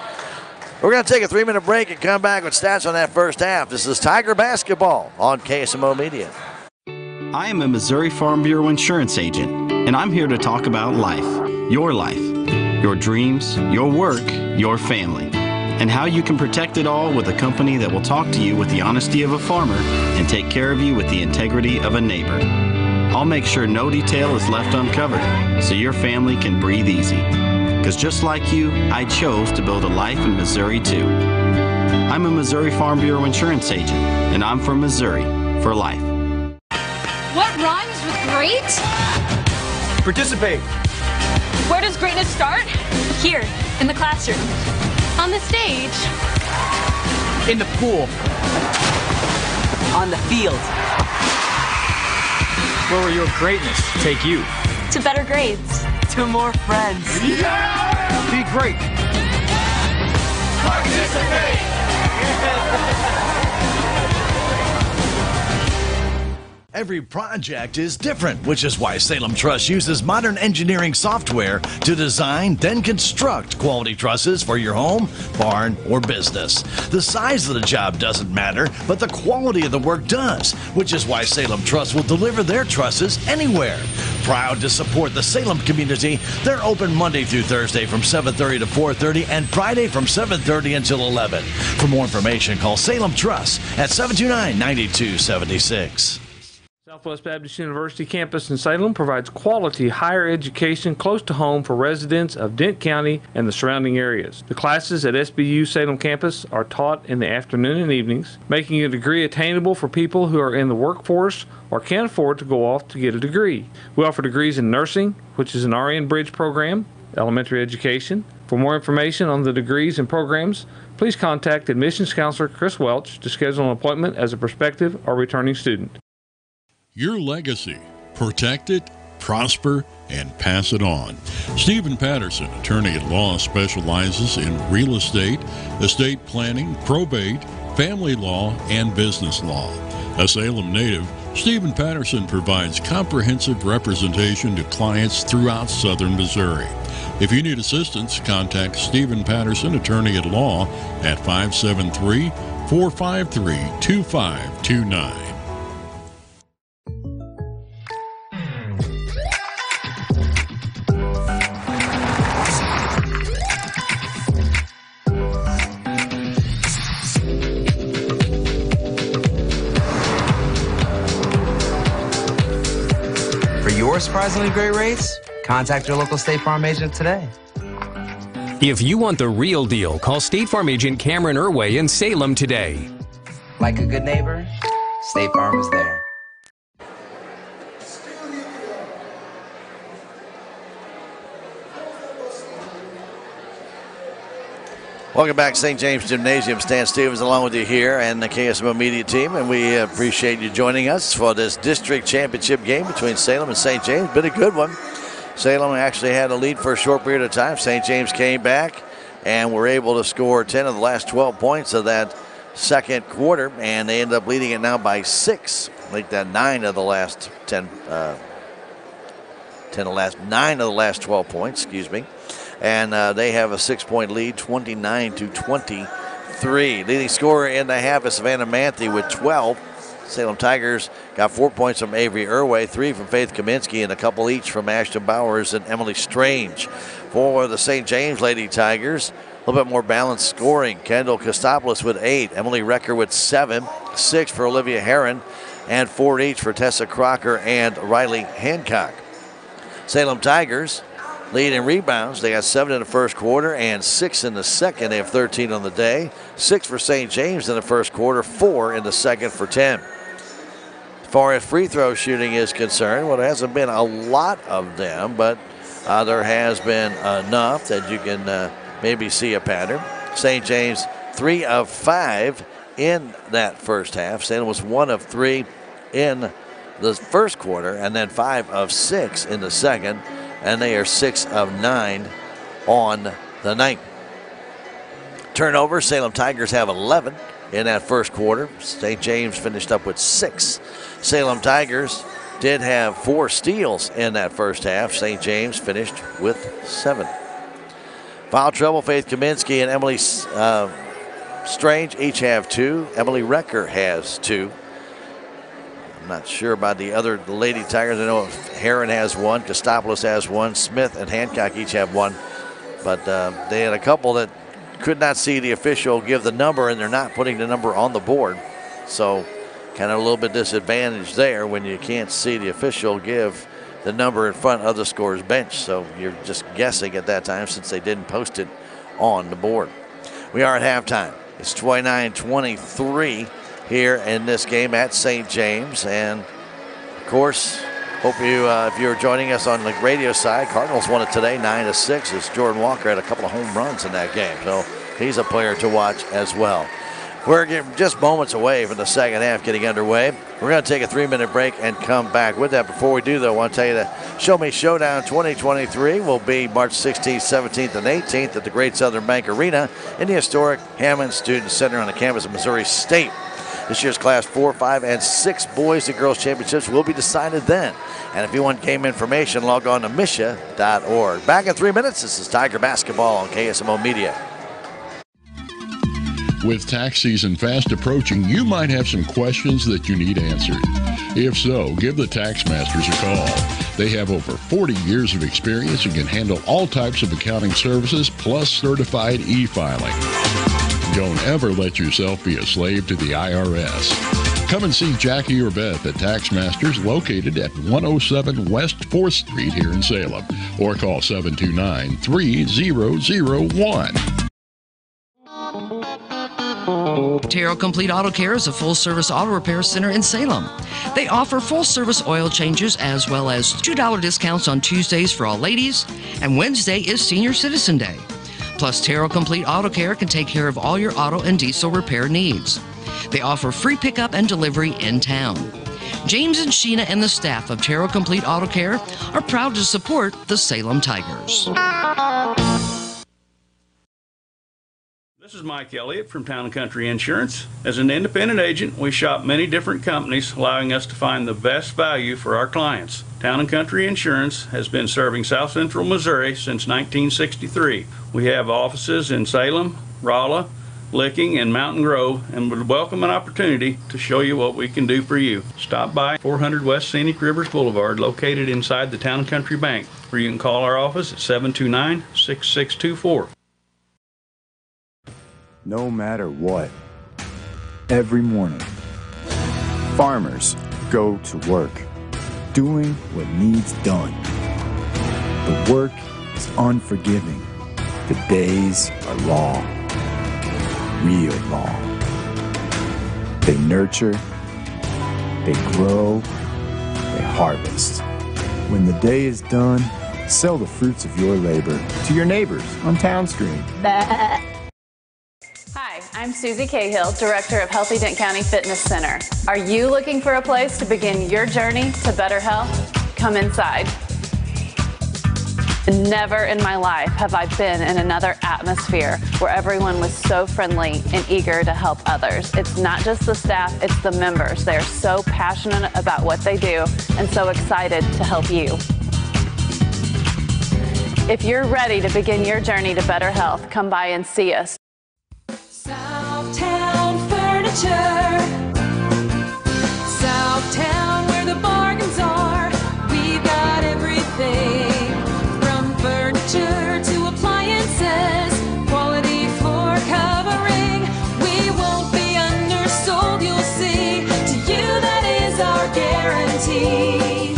We're going to take a 3-minute break and come back with stats on that first half. This is Tiger Basketball on KSMO Media. I am a Missouri Farm Bureau insurance agent, and I'm here to talk about life, your dreams, your work, your family, and how you can protect it all with a company that will talk to you with the honesty of a farmer and take care of you with the integrity of a neighbor. I'll make sure no detail is left uncovered so your family can breathe easy. Because just like you, I chose to build a life in Missouri too. I'm a Missouri Farm Bureau insurance agent, and I'm from Missouri for life. What rhymes with great? Participate. Where does greatness start? Here, in the classroom. On the stage. In the pool. On the field. Where will your greatness take you? To better grades. To more friends. Yeah! Be great. Participate. Every project is different, which is why Salem Truss uses modern engineering software to design, then construct quality trusses for your home, barn, or business. The size of the job doesn't matter, but the quality of the work does, which is why Salem Truss will deliver their trusses anywhere. Proud to support the Salem community, they're open Monday through Thursday from 7:30 to 4:30 and Friday from 7:30 until 11. For more information, call Salem Truss at 729-9276. Southwest Baptist University campus in Salem provides quality higher education close to home for residents of Dent County and the surrounding areas. The classes at SBU Salem campus are taught in the afternoon and evenings, making a degree attainable for people who are in the workforce or can't afford to go off to get a degree. We offer degrees in nursing, which is an RN Bridge program, elementary education. For more information on the degrees and programs, please contact admissions counselor Chris Welch to schedule an appointment as a prospective or returning student. Your legacy. Protect it, prosper, and pass it on. Stephen Patterson, attorney at law, specializes in real estate, estate planning, probate, family law, and business law. A Salem native, Stephen Patterson provides comprehensive representation to clients throughout southern Missouri. If you need assistance, contact Stephen Patterson, attorney at law, at 573-453-2529. For your surprisingly great rates, contact your local State Farm agent today. If you want the real deal, call State Farm agent Cameron Irway in Salem today. Like a good neighbor, State Farm is there. Welcome back, St. James Gymnasium. Stan Stevens along with you here and the KSMO media team, and we appreciate you joining us for this district championship game between Salem and St. James. Been a good one. Salem actually had a lead for a short period of time. St. James came back and were able to score 10 of the last 12 points of that second quarter, and they end up leading it now by 6. Like that 9 of the last 9 of the last 12 points, excuse me. And they have a 6-point lead, 29-23. Leading scorer in the half is Savannah Manthe with 12. Salem Tigers got 4 points from Avery Irway, 3 from Faith Kaminsky, and a couple each from Ashton Bowers and Emily Strange. For the St. James Lady Tigers, a little bit more balanced scoring. Kendall Kostopoulos with 8, Emily Recker with 7, 6 for Olivia Herron, and 4 each for Tessa Crocker and Riley Hancock. Salem Tigers lead in rebounds. They got 7 in the first quarter and 6 in the second. They have 13 on the day. 6 for St. James in the first quarter, 4 in the second for 10. As far as free throw shooting is concerned, well, there hasn't been a lot of them, but there has been enough that you can maybe see a pattern. St. James 3 of 5 in that first half. Salem was 1 of 3 in the first quarter, and then 5 of 6 in the second. And they are 6 of 9 on the night. Turnover, Salem Tigers have 11 in that first quarter. St. James finished up with 6. Salem Tigers did have 4 steals in that first half. St. James finished with 7. Foul trouble, Faith Kaminsky and Emily Strange each have 2. Emily Recker has 2. I'm not sure about the other Lady Tigers. I know Herron has 1, Kostopoulos has 1, Smith and Hancock each have 1. But they had a couple that could not see the official give the number, and they're not putting the number on the board. So kind of a little bit disadvantaged there when you can't see the official give the number in front of the scorer's bench. So you're just guessing at that time since they didn't post it on the board. We are at halftime. It's 29-23. Here in this game at St. James, and of course, hope you, if you're joining us on the radio side, Cardinals won it today, 9-6. As Jordan Walker had a couple of home runs in that game, so he's a player to watch as well. We're getting just moments away from the second half getting underway. We're going to take a 3-minute break and come back. With that, before we do, though, I want to tell you that Show Me Showdown 2023 will be March 16th, 17th, and 18th at the Great Southern Bank Arena in the historic Hammond Student Center on the campus of Missouri State. This year's Class 4, 5, and 6 boys and girls championships will be decided then. And if you want game information, log on to misha.org. Back in 3 minutes, this is Tiger Basketball on KSMO Media. With tax season fast approaching, you might have some questions that you need answered. If so, give the Tax Masters a call. They have over 40 years of experience and can handle all types of accounting services plus certified e-filing. Don't ever let yourself be a slave to the IRS. Come and see Jackie or Beth at Tax Masters, located at 107 West 4th Street here in Salem, or call 729-3001. Terrell Complete Auto Care is a full-service auto repair center in Salem. They offer full-service oil changes as well as $2 discounts on Tuesdays for all ladies, and Wednesday is Senior Citizen Day. Plus, Terrell Complete Auto Care can take care of all your auto and diesel repair needs. They offer free pickup and delivery in town. James and Sheena and the staff of Terrell Complete Auto Care are proud to support the Salem Tigers. This is Mike Elliott from Town & Country Insurance. As an independent agent, we shop many different companies, allowing us to find the best value for our clients. Town & Country Insurance has been serving South Central Missouri since 1963. We have offices in Salem, Rolla, Licking, and Mountain Grove, and would welcome an opportunity to show you what we can do for you. Stop by 400 West Scenic Rivers Boulevard, located inside the Town & Country Bank, or you can call our office at 729-6624. No matter what, every morning, farmers go to work, doing what needs done. The work is unforgiving. The days are long, real long. They nurture, they grow, they harvest. When the day is done, sell the fruits of your labor to your neighbors on Town Street. Hi, I'm Susie Cahill, Director of Healthy Dent County Fitness Center. Are you looking for a place to begin your journey to better health? Come inside. Never in my life have I been in another atmosphere where everyone was so friendly and eager to help others. It's not just the staff, it's the members. They are so passionate about what they do and so excited to help you. If you're ready to begin your journey to better health, come by and see us. Southtown Furniture. Southtown, where the bargains are. We've got everything from furniture to appliances. Quality floor covering. We won't be undersold, you'll see. To you, that is our guarantee.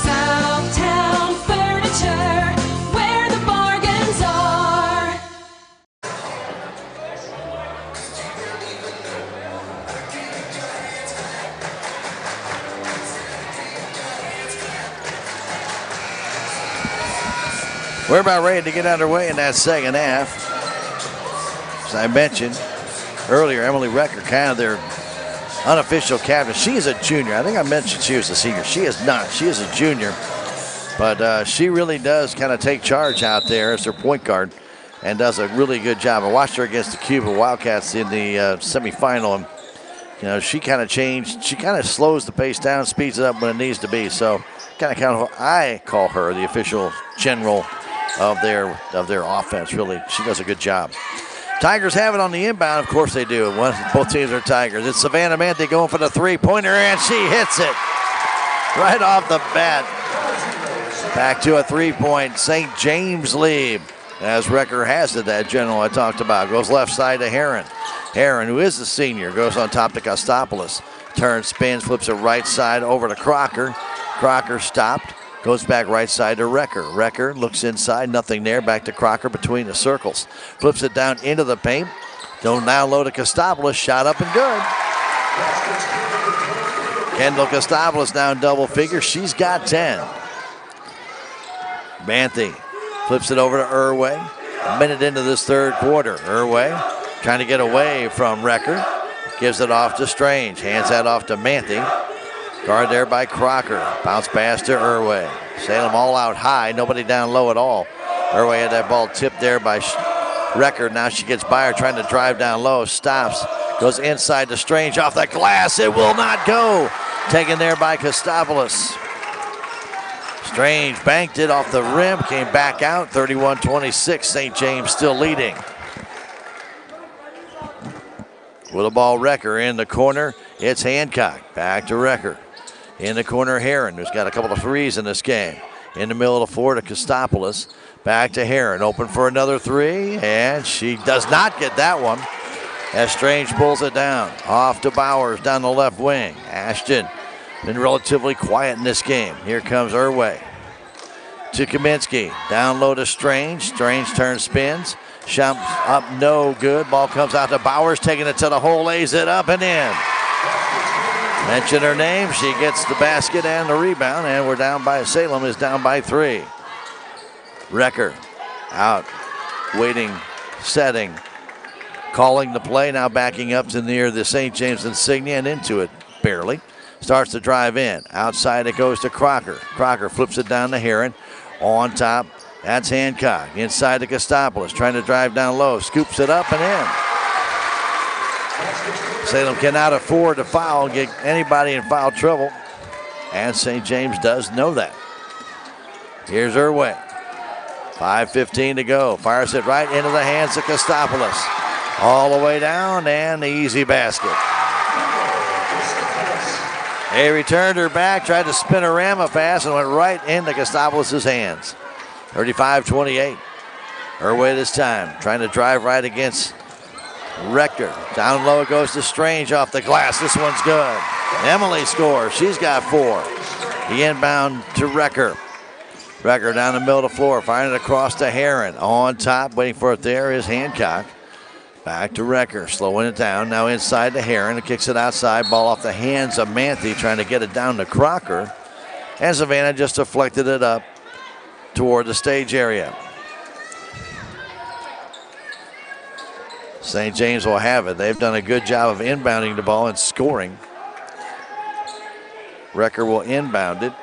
Southtown Furniture, where the bargains are. We're about ready to get underway in that second half. As I mentioned earlier, Emily Recker, kind of their unofficial captain. She is a junior. I think I mentioned she was a senior. She is not. She is a junior. But she really does kind of take charge out there as their point guard and does a really good job. I watched her against the Cuba Wildcats in the semifinal. And, you know, she kind of changed. She kind of slows the pace down, speeds it up when it needs to be. So I call her the official general of their offense. Really, she does a good job. Tigers have it on the inbound. Of course they do. Both teams are Tigers. It's Savannah Manthe going for the three-pointer, and she hits it right off the bat. Back to a three-point St. James lead. As Recker has it, that general I talked about. Goes left side to Heron. Heron, who is the senior, goes on top to Kostopoulos. Turns, spins, flips it right side over to Crocker. Crocker stopped. Goes back right side to Recker. Recker looks inside, nothing there. Back to Crocker between the circles. Flips it down into the paint. Don't now low to Kostopoulos. Shot up and good. Kendall Kostopoulos now in double figures. She's got 10. Manthe flips it over to Irway. A minute into this third quarter. Irway trying to get away from Recker. Gives it off to Strange. Hands that off to Manthe. Guard there by Crocker. Bounce pass to Irway. Salem all out high. Nobody down low at all. Irway had that ball tipped there by Recker. Now she gets by her trying to drive down low. Stops. Goes inside to Strange off the glass. It will not go. Taken there by Kostopoulos. Strange banked it off the rim. Came back out. 31-26. St. James still leading. With the ball, Recker in the corner. It's Hancock. Back to Recker. In the corner, Heron, who's got a couple of threes in this game. In the middle of the floor to Kostopoulos. Back to Heron. Open for another three. And she does not get that one. as Strange pulls it down. Off to Bowers down the left wing. Ashton been relatively quiet in this game. Here comes Irway to Kaminsky. Down low to Strange. Strange turns, spins. Shot up, no good. Ball comes out to Bowers, taking it to the hole, lays it up and in. Mention her name. She gets the basket and the rebound, and we're down by, Salem is down by 3. Recker out, waiting, setting, calling the play, now backing up to near the St. James insignia and into it barely. Starts to drive in. Outside it goes to Crocker. Crocker flips it down to Heron. On top, that's Hancock. Inside to Kostopoulos, trying to drive down low. Scoops it up and in. Salem cannot afford to foul, get anybody in foul trouble. And St. James does know that. Here's Irway. 5:15 to go. Fires it right into the hands of Kostopoulos. All the way down, and the easy basket. They returned her back, tried to spin a Rama pass, and went right into Kostopoulos' hands. 35-28. Irway this time, trying to drive right against Rector. Down low it goes to Strange off the glass. This one's good. Emily scores. She's got 4. The inbound to Recker. Recker down the middle of the floor, firing it across to Heron. On top, waiting for it there is Hancock. Back to Recker, slowing it down. Now inside to Heron, and kicks it outside. Ball off the hands of Manthe, trying to get it down to Crocker. And Savannah just deflected it up toward the stage area. St. James will have it. They've done a good job of inbounding the ball and scoring. Recker will inbound it.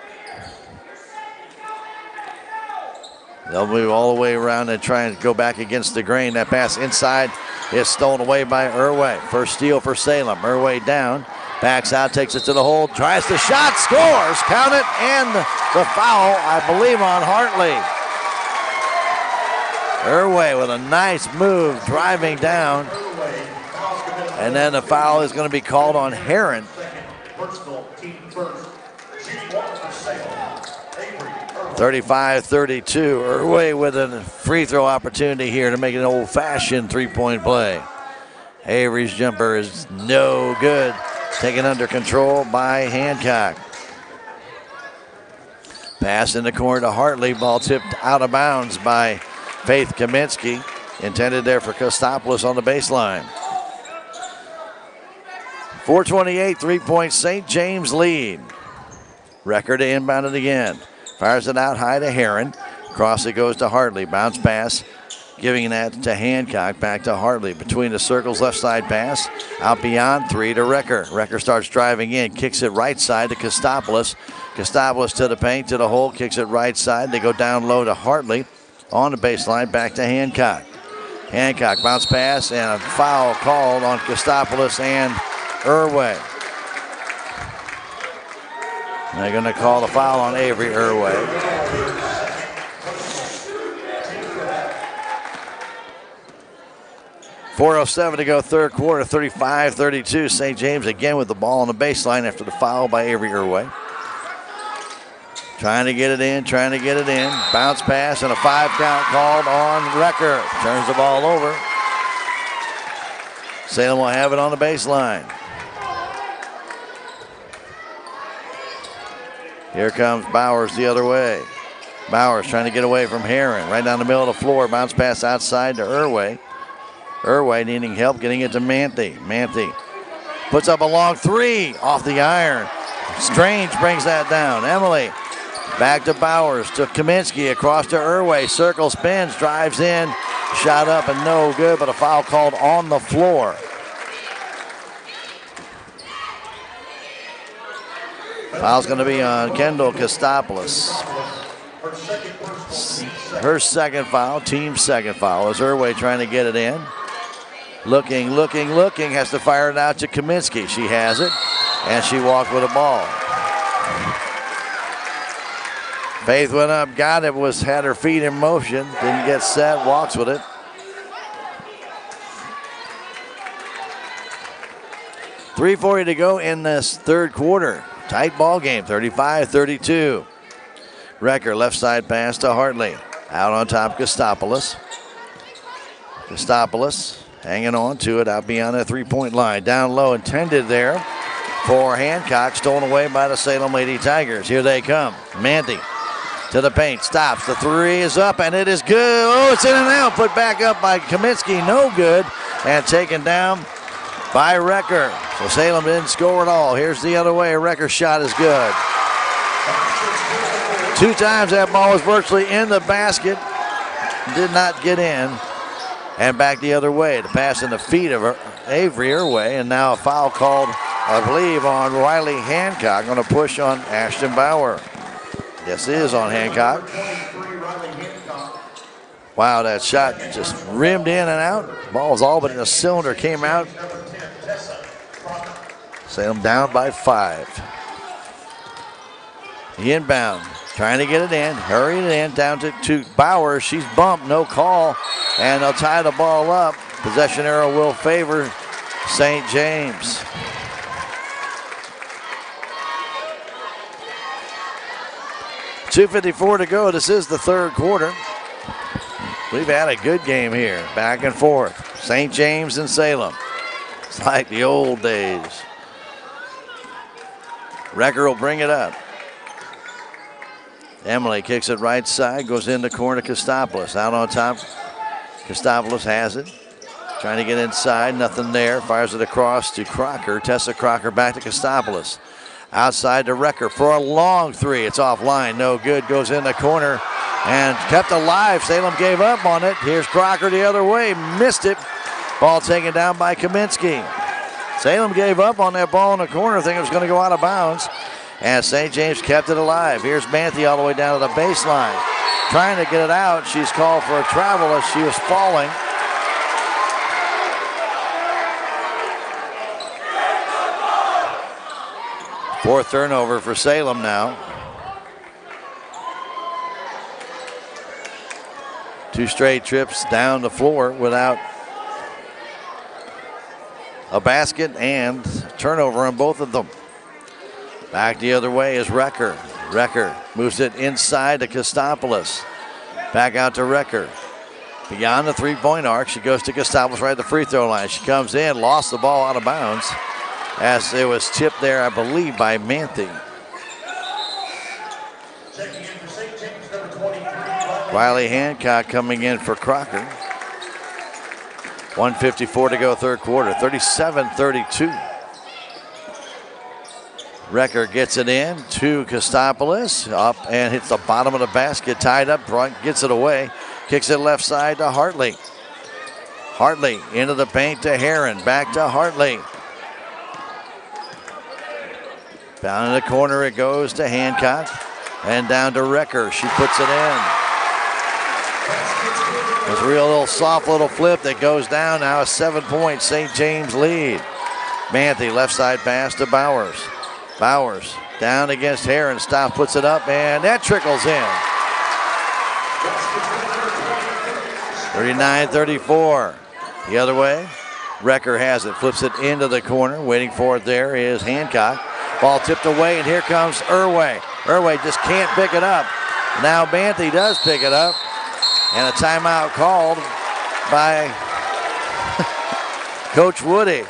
They'll move all the way around and try and go back against the grain. That pass inside is stolen away by Irway. First steal for Salem. Irway down, backs out, takes it to the hole, tries the shot, scores, count it, and the foul, I believe, on Hartley. Irway with a nice move, driving down, and then the foul is going to be called on Heron. 35-32. Irway with a free throw opportunity here to make an old-fashioned three-point play. Avery's jumper is no good. Taken under control by Hancock. Pass in the corner to Hartley. Ball tipped out of bounds by Faith Kaminsky. Intended there for Kostopoulos on the baseline. 4:28, 3-point St. James lead. Record to inbound it again. Fires it out high to Heron. Cross it goes to Hartley. Bounce pass. Giving that to Hancock. Back to Hartley. Between the circles, left side pass. Out beyond 3 to Recker. Recker starts driving in. Kicks it right side to Kostopoulos. Kostopoulos to the paint, to the hole. Kicks it right side. They go down low to Hartley. On the baseline, back to Hancock. Hancock, bounce pass, and a foul called on Kostopoulos and Irway. They're going to call the foul on Avery Irway. .407 to go third quarter, 35-32. St. James again with the ball on the baseline after the foul by Avery Irway. Trying to get it in, trying to get it in. Bounce pass and a 5 count called on Recker. Turns the ball over. Salem will have it on the baseline. Here comes Bowers the other way. Bowers trying to get away from Heron. Right down the middle of the floor. Bounce pass outside to Irway. Irway needing help getting it to Manthe. Manthe puts up a long 3 off the iron. Strange brings that down. Emily back to Bowers to Kaminsky across to Irway. Circle spins, drives in. Shot up and no good, but a foul called on the floor. Foul's going to be on Kendall Kostopoulos. Her second foul, team's second foul, as Irway trying to get it in. Looking, has to fire it out to Kaminsky. She has it, and she walked with a ball. Faith went up, got it, had her feet in motion, didn't get set, walks with it. .340 to go in this third quarter. Tight ball game, 35-32. Recker, left side pass to Hartley. Out on top, Kostopoulos. Kostopoulos hanging on to it out beyond the three-point line. Down low, intended there for Hancock, stolen away by the Salem Lady Tigers. Here they come. Manthey to the paint, stops. The three is up, and it is good. Oh, it's in and out. Put back up by Kaminsky, no good, and taken down by Recker. So Salem didn't score at all. Here's the other way. Recker's shot is good. 2 times that ball was virtually in the basket. Did not get in. And back the other way. The pass in the feet of Avery Irway. And now a foul called, I believe, on Riley Hancock. Going to push on Ashton Bauer. Yes, it is on Hancock. Wow, that shot just rimmed in and out. Ball's all but in the cylinder, came out. Salem down by 5. The inbound, trying to get it in, hurrying it in, down to Bauer. She's bumped, no call, and they'll tie the ball up. Possession arrow will favor St. James. .254 to go. This is the third quarter. We've had a good game here, back and forth. St. James and Salem. It's like the old days. Recker will bring it up. Emily kicks it right side, goes in the corner to Kostopoulos. Out on top, Kostopoulos has it. Trying to get inside, nothing there. Fires it across to Crocker. Tessa Crocker back to Kostopoulos. Outside to Recker for a long three. It's offline, no good. Goes in the corner and kept alive. Salem gave up on it. Here's Crocker the other way, missed it. Ball taken down by Kaminsky. Salem gave up on that ball in the corner, thinking it was going to go out of bounds. And St. James kept it alive. Here's Manthey all the way down to the baseline. Trying to get it out. She's called for a travel as she was falling. Fourth turnover for Salem now. 2 straight trips down the floor without a basket and turnover on both of them. Back the other way is Recker. Recker moves it inside to Kostopoulos. Back out to Recker. Beyond the three-point arc, she goes to Kostopoulos right at the free throw line. She comes in, lost the ball out of bounds as it was tipped there, I believe, by Manthey. Riley Hancock coming in for Crocker. 1:54 to go third quarter, 37-32. Recker gets it in to Kostopoulos, up and hits the bottom of the basket, tied up, gets it away, kicks it left side to Hartley. Hartley into the paint to Heron, back to Hartley. Down in the corner it goes to Hancock, and down to Recker. She puts it in. It's a real little soft little flip that goes down. Now a 7-point St. James lead. Manthey left side pass to Bowers. Bowers down against Heron. Stop puts it up, and that trickles in. 39-34. The other way. Recker has it. Flips it into the corner. Waiting for it there is Hancock. Ball tipped away, and here comes Irway. Irway just can't pick it up. Now Manthey does pick it up. And a timeout called by Coach Woody.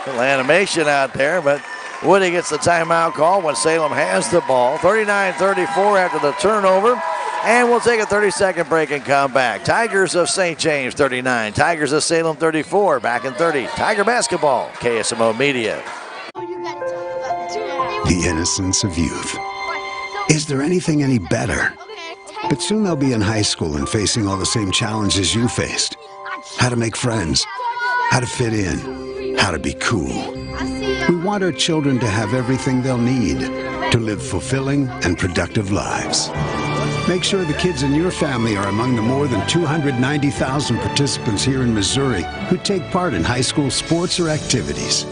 A little animation out there, but Woody gets the timeout call when Salem has the ball. 39-34 after the turnover. And we'll take a 30-second break and come back. Tigers of St. James 39. Tigers of Salem 34. Back in 30. Tiger basketball. KSMO Media. The innocence of youth. Is there anything any better? But soon they'll be in high school and facing all the same challenges you faced. How to make friends, how to fit in, how to be cool. We want our children to have everything they'll need to live fulfilling and productive lives. Make sure the kids in your family are among the more than 290,000 participants here in Missouri who take part in high school sports or activities.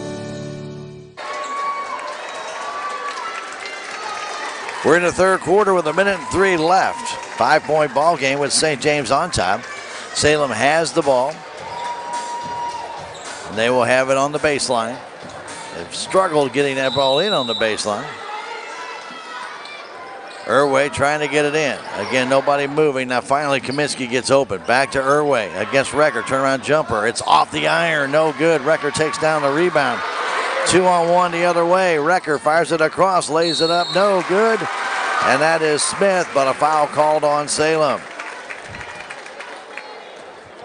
We're in the third quarter with 1:03 left. 5-point ball game with St. James on top. Salem has the ball. And they will have it on the baseline. They've struggled getting that ball in on the baseline. Irway trying to get it in. Again, nobody moving. Now finally Kaminsky gets open. Back to Irway against Recker. Turnaround jumper. It's off the iron. No good. Recker takes down the rebound. 2-on-1 the other way. Recker fires it across. Lays it up. No good. And that is Smith, but a foul called on Salem.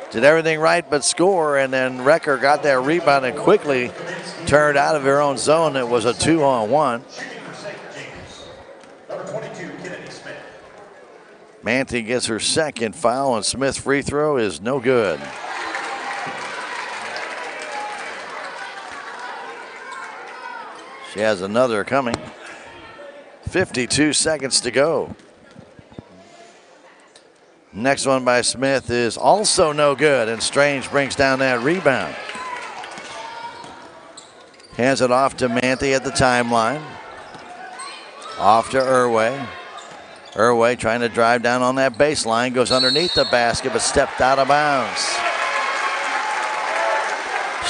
Did everything right but score, and then Recker got that rebound and quickly turned out of their own zone. It was a 2-on-1. Manthe gets her second foul, and Smith's free throw is no good. She has another coming. 52 seconds to go. Next one by Smith is also no good, and Strange brings down that rebound. Hands it off to Manthe at the timeline. Off to Irway. Irway trying to drive down on that baseline, goes underneath the basket, but stepped out of bounds.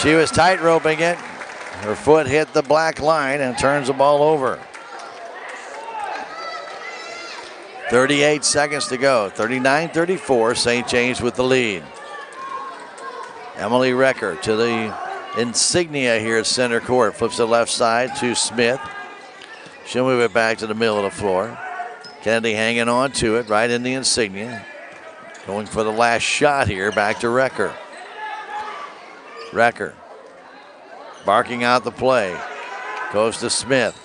She was tight roping it. Her foot hit the black line and turns the ball over. 38 seconds to go. 39-34. St. James with the lead. Emily Recker to the insignia here at center court. Flips it left side to Smith. She'll move it back to the middle of the floor. Kennedy hanging on to it right in the insignia. Going for the last shot here. Back to Recker. Recker barking out the play. Goes to Smith.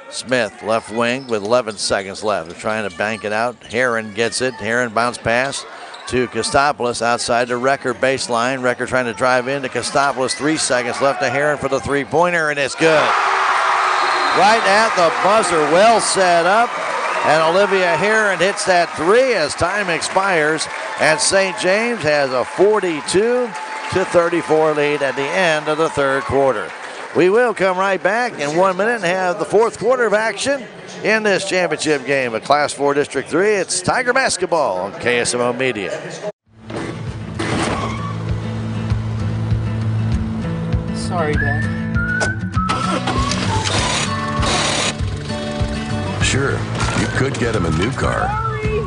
Smith, left wing with 11 seconds left. They're trying to bank it out. Heron gets it. Heron bounce pass to Kostopoulos outside to Recker baseline. Recker trying to drive into Kostopoulos. 3 seconds left to Heron for the three-pointer, and it's good. Right at the buzzer, well set up. And Olivia Heron hits that three as time expires. And St. James has a 42-34 lead at the end of the third quarter. We will come right back in 1 minute and have the fourth quarter of action in this championship game of Class 4 District 3. It's Tiger Basketball on KSMO Media. Sorry, Dad. Sure, you could get him a new car.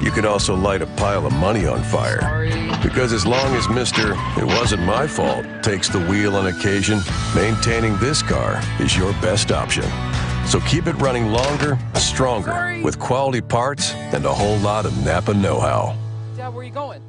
You could also light a pile of money on fire. Because as long as Mr. It wasn't my fault takes the wheel on occasion, maintaining this car is your best option. So keep it running longer, stronger, with quality parts and a whole lot of Napa know-how. Dad, where are you going?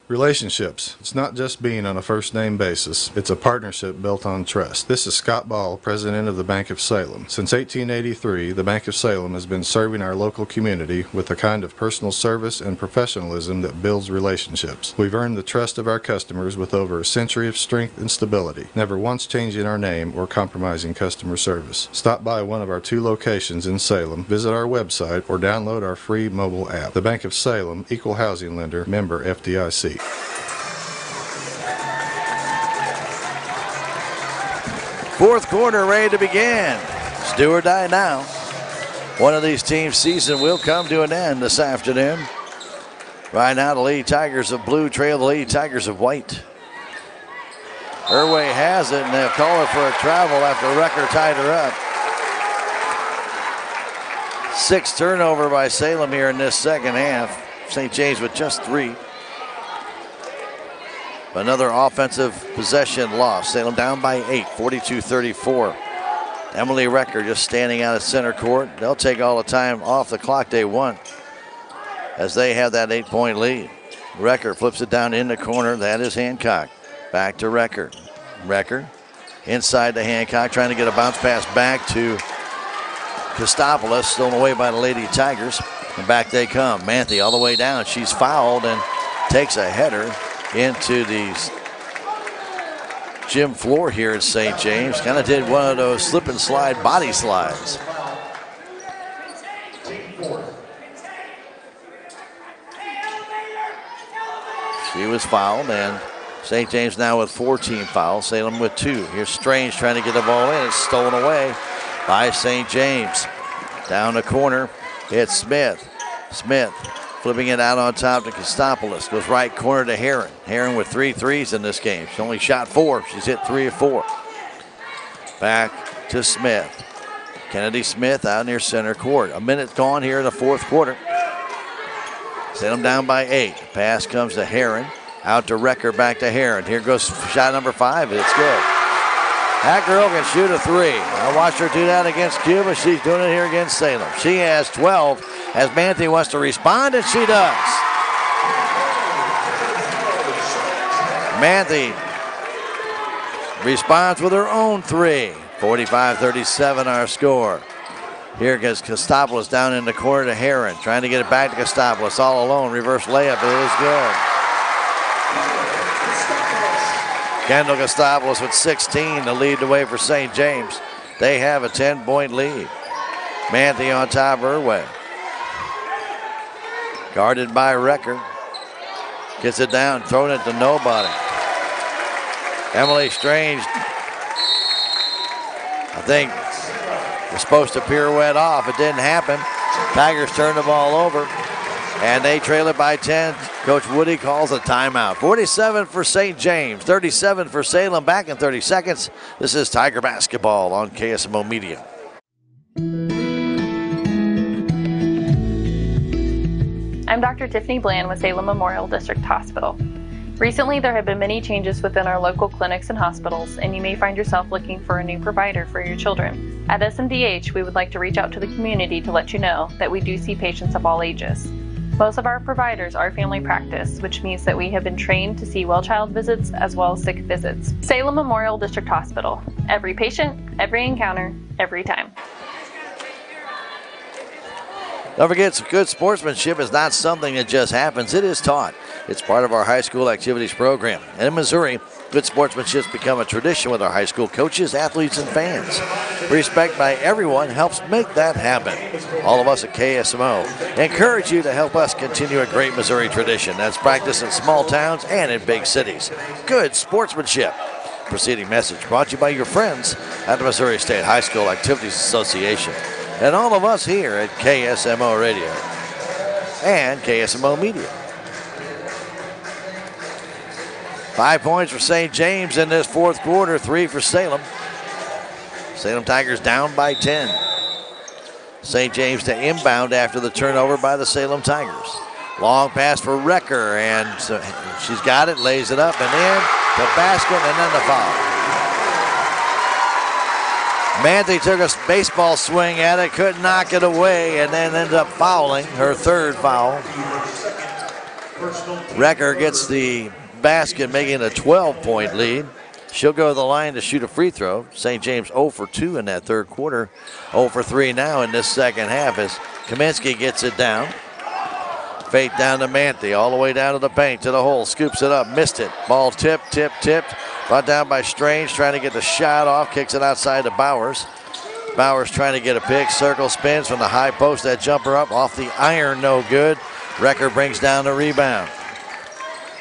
Relationships. It's not just being on a first-name basis. It's a partnership built on trust. This is Scott Ball, president of the Bank of Salem. Since 1883, the Bank of Salem has been serving our local community with the kind of personal service and professionalism that builds relationships. We've earned the trust of our customers with over a century of strength and stability, never once changing our name or compromising customer service. Stop by one of our 2 locations in Salem, visit our website, or download our free mobile app. The Bank of Salem, Equal Housing Lender, member FDIC. Fourth quarter ready to begin. It's do or die now. One of these teams' season will come to an end this afternoon. Right now, the Lady Tigers of blue trail the Lady Tigers of white. Irway has it, and they'll call her for a travel after Recker tied her up. 6 turnover by Salem here in this second half. St. James with just 3. Another offensive possession loss. Salem down by 8, 42-34. Emily Recker just standing out at center court. They'll take all the time off the clock they want as they have that 8-point lead. Recker flips it down in the corner. That is Hancock. Back to Recker. Recker inside to Hancock, trying to get a bounce pass back to Kostopoulos, stolen away by the Lady Tigers. And back they come. Manthe all the way down. She's fouled and takes a header into the gym floor here at St. James. Kind of did one of those slip and slide body slides. She was fouled, and St. James now with 4 team fouls. Salem with 2. Here's Strange trying to get the ball in. It's stolen away by St. James. Down the corner, it's Smith. Smith flipping it out on top to Kostopoulos. Goes right corner to Heron. Heron with 3 threes in this game. She's only shot 4. She's hit 3 of 4. Back to Smith. Kennedy Smith out near center court. A minute gone here in the fourth quarter. Salem down by 8. Pass comes to Heron. Out to Recker, back to Heron. Here goes shot number 5. It's good. That girl can shoot a 3. I watched her do that against Cuba. She's doing it here against Salem. She has 12 as Manthe wants to respond, and she does. Manthe responds with her own 3. 45-37 our score. Here goes Kostopoulos down in the corner to Heron. Trying to get it back to Kostopoulos all alone. Reverse layup. It is good. Kendall Kostopoulos with 16 to lead the way for St. James. They have a 10-point lead. Manthe on top of her way. Guarded by Recker. Gets it down, throwing it to nobody. Emily Strange, I think, was supposed to pirouette off. It didn't happen. Tigers turned the ball over, and they trail it by 10. Coach Woody calls a timeout. 47 for St. James, 37 for Salem. Back in 30 seconds. This is Tiger Basketball on KSMO Media. I'm Dr. Tiffany Bland with Salem Memorial District Hospital. Recently, there have been many changes within our local clinics and hospitals, and you may find yourself looking for a new provider for your children. At SMDH, we would like to reach out to the community to let you know that we do see patients of all ages. Most of our providers are family practice, which means that we have been trained to see well-child visits as well as sick visits. Salem Memorial District Hospital. Every patient, every encounter, every time. Don't forget, good sportsmanship is not something that just happens. It is taught. It's part of our high school activities program. And in Missouri, good sportsmanship has become a tradition with our high school coaches, athletes, and fans. Respect by everyone helps make that happen. All of us at KSMO encourage you to help us continue a great Missouri tradition that's practiced in small towns and in big cities. Good sportsmanship. Preceding message brought to you by your friends at the Missouri State High School Activities Association and all of us here at KSMO Radio and KSMO Media. 5 points for St. James in this fourth quarter, 3 for Salem. Salem Tigers down by 10. St. James to inbound after the turnover by the Salem Tigers. Long pass for Recker, and so she's got it, lays it up and in, the basket, and then the foul. Manthe took a baseball swing at it, couldn't knock it away, and then ended up fouling, her third foul. Recker gets the basket, making a 12-point lead. She'll go to the line to shoot a free throw. St. James 0 for 2 in that third quarter. 0 for 3 now in this second half as Kaminsky gets it down. Fate down to Manthe, all the way down to the paint, to the hole. Scoops it up, missed it. Ball tipped. Brought down by Strange, trying to get the shot off. Kicks it outside to Bowers. Bowers trying to get a pick. Circle spins from the high post. That jumper up off the iron, no good. Recker brings down the rebound.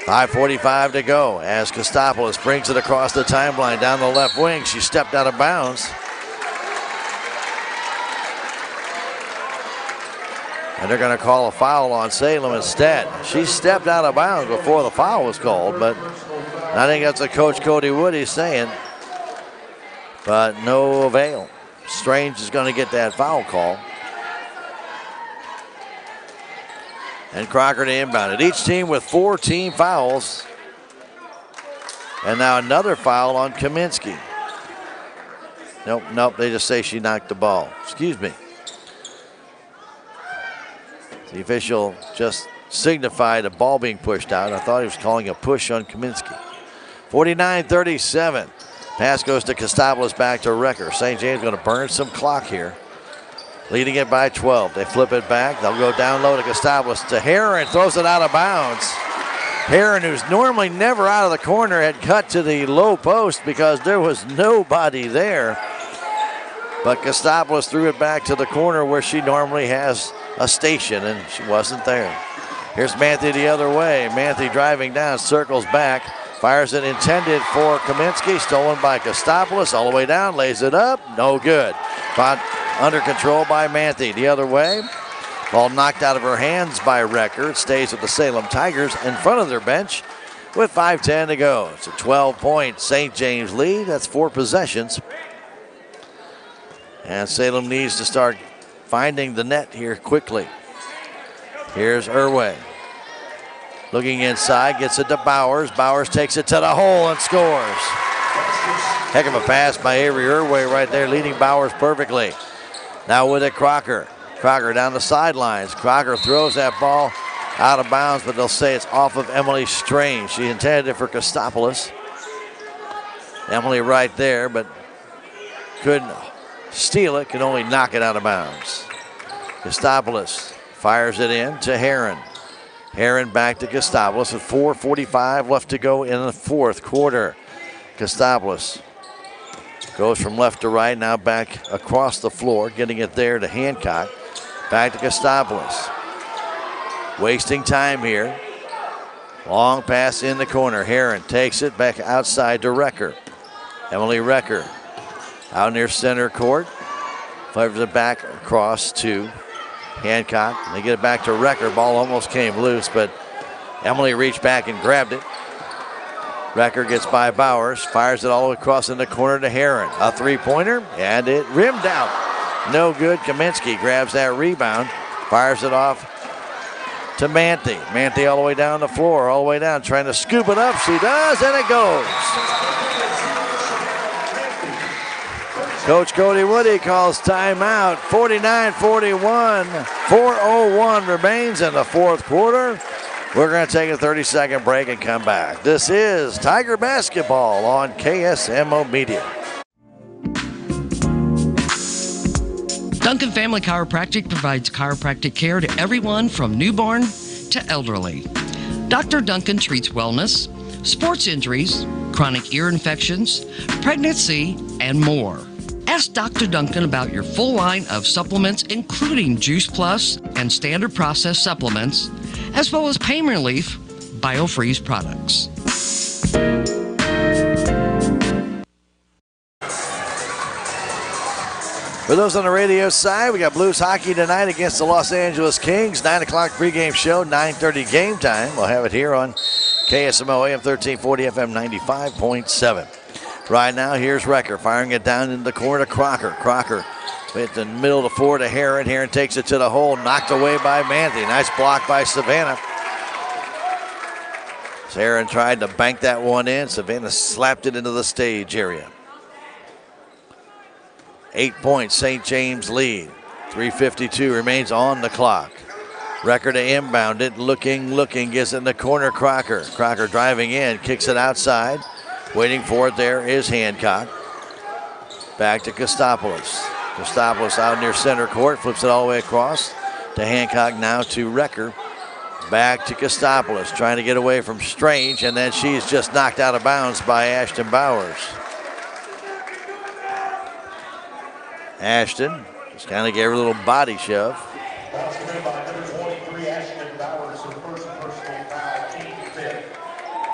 5:45 to go as Kostopoulos brings it across the timeline down the left wing. She stepped out of bounds. And they're going to call a foul on Salem instead. She stepped out of bounds before the foul was called, but I think that's what Coach Cody Woody saying. But no avail. Strange is going to get that foul call. And Crocker to inbound it. Each team with 4 team fouls. And now another foul on Kaminsky. Nope, they just say she knocked the ball. Excuse me. The official just signified a ball being pushed out. I thought he was calling a push on Kaminsky. 49-37. Pass goes to Kostopoulos, back to Recker. St. James going to burn some clock here. Leading it by 12. They flip it back. They'll go down low to Kostopoulos. To Heron, throws it out of bounds. Heron, who's normally never out of the corner, had cut to the low post because there was nobody there. But Kostopoulos threw it back to the corner where she normally has a station, and she wasn't there. Here's Manthe the other way. Manthe driving down, circles back, fires it intended for Kaminsky, stolen by Kostopoulos, all the way down, lays it up, no good. But under control by Manthe the other way. Ball knocked out of her hands by Recker. It stays with the Salem Tigers in front of their bench with 5:10 to go. It's a 12-point St. James lead. That's 4 possessions. And Salem needs to start finding the net here quickly. Here's Irway. Looking inside, gets it to Bowers. Bowers takes it to the hole and scores. Heck of a pass by Avery Irway right there, leading Bowers perfectly. Now with it, Crocker. Crocker down the sidelines. Crocker throws that ball out of bounds, but they'll say it's off of Emily Strange. She intended it for Kostopoulos. Emily right there, but couldn't steal it, could only knock it out of bounds. Kostopoulos fires it in to Heron. Heron back to Kostopoulos with 4:45 left to go in the fourth quarter. Kostopoulos goes from left to right, now back across the floor, getting it there to Hancock. Back to Kostopoulos. Wasting time here. Long pass in the corner. Heron takes it back outside to Recker. Emily Recker out near center court. Fires it back across to Hancock. They get it back to Recker. Ball almost came loose, but Emily reached back and grabbed it. Recker gets by Bowers, fires it all the way across in the corner to Heron. A three-pointer, and it rimmed out. No good. Kaminsky grabs that rebound, fires it off to Manthe. Manthe all the way down the floor, all the way down, trying to scoop it up. She does, and it goes. Coach Cody Woody calls timeout. 49-41. 4:01 remains in the fourth quarter. We're going to take a 30-second break and come back. This is Tiger Basketball on KSMO Media. Duncan Family Chiropractic provides chiropractic care to everyone from newborn to elderly. Dr. Duncan treats wellness, sports injuries, chronic ear infections, pregnancy, and more. Ask Dr. Duncan about your full line of supplements, including Juice Plus and standard processed supplements, as well as pain relief, BioFreeze products. For those on the radio side, we got Blues hockey tonight against the Los Angeles Kings. 9 o'clock pregame show, 9:30 game time. We'll have it here on KSMO AM 1340 FM 95.7. Right now, here's Recker firing it down in the corner to Crocker. Crocker hit the middle of the floor to Heron. Heron takes it to the hole, knocked away by Manthe. Nice block by Savannah. Heron tried to bank that one in. Savannah slapped it into the stage area. 8 points, St. James lead. 3:52 remains on the clock. Recker to inbound it, looking, gets it in the corner, Crocker. Crocker driving in, kicks it outside. Waiting for it there is Hancock. Back to Kostopoulos. Kostopoulos out near center court, flips it all the way across to Hancock, now to Recker. Back to Kostopoulos, trying to get away from Strange, and then she's just knocked out of bounds by Ashton Bowers. Ashton just kind of gave her a little body shove.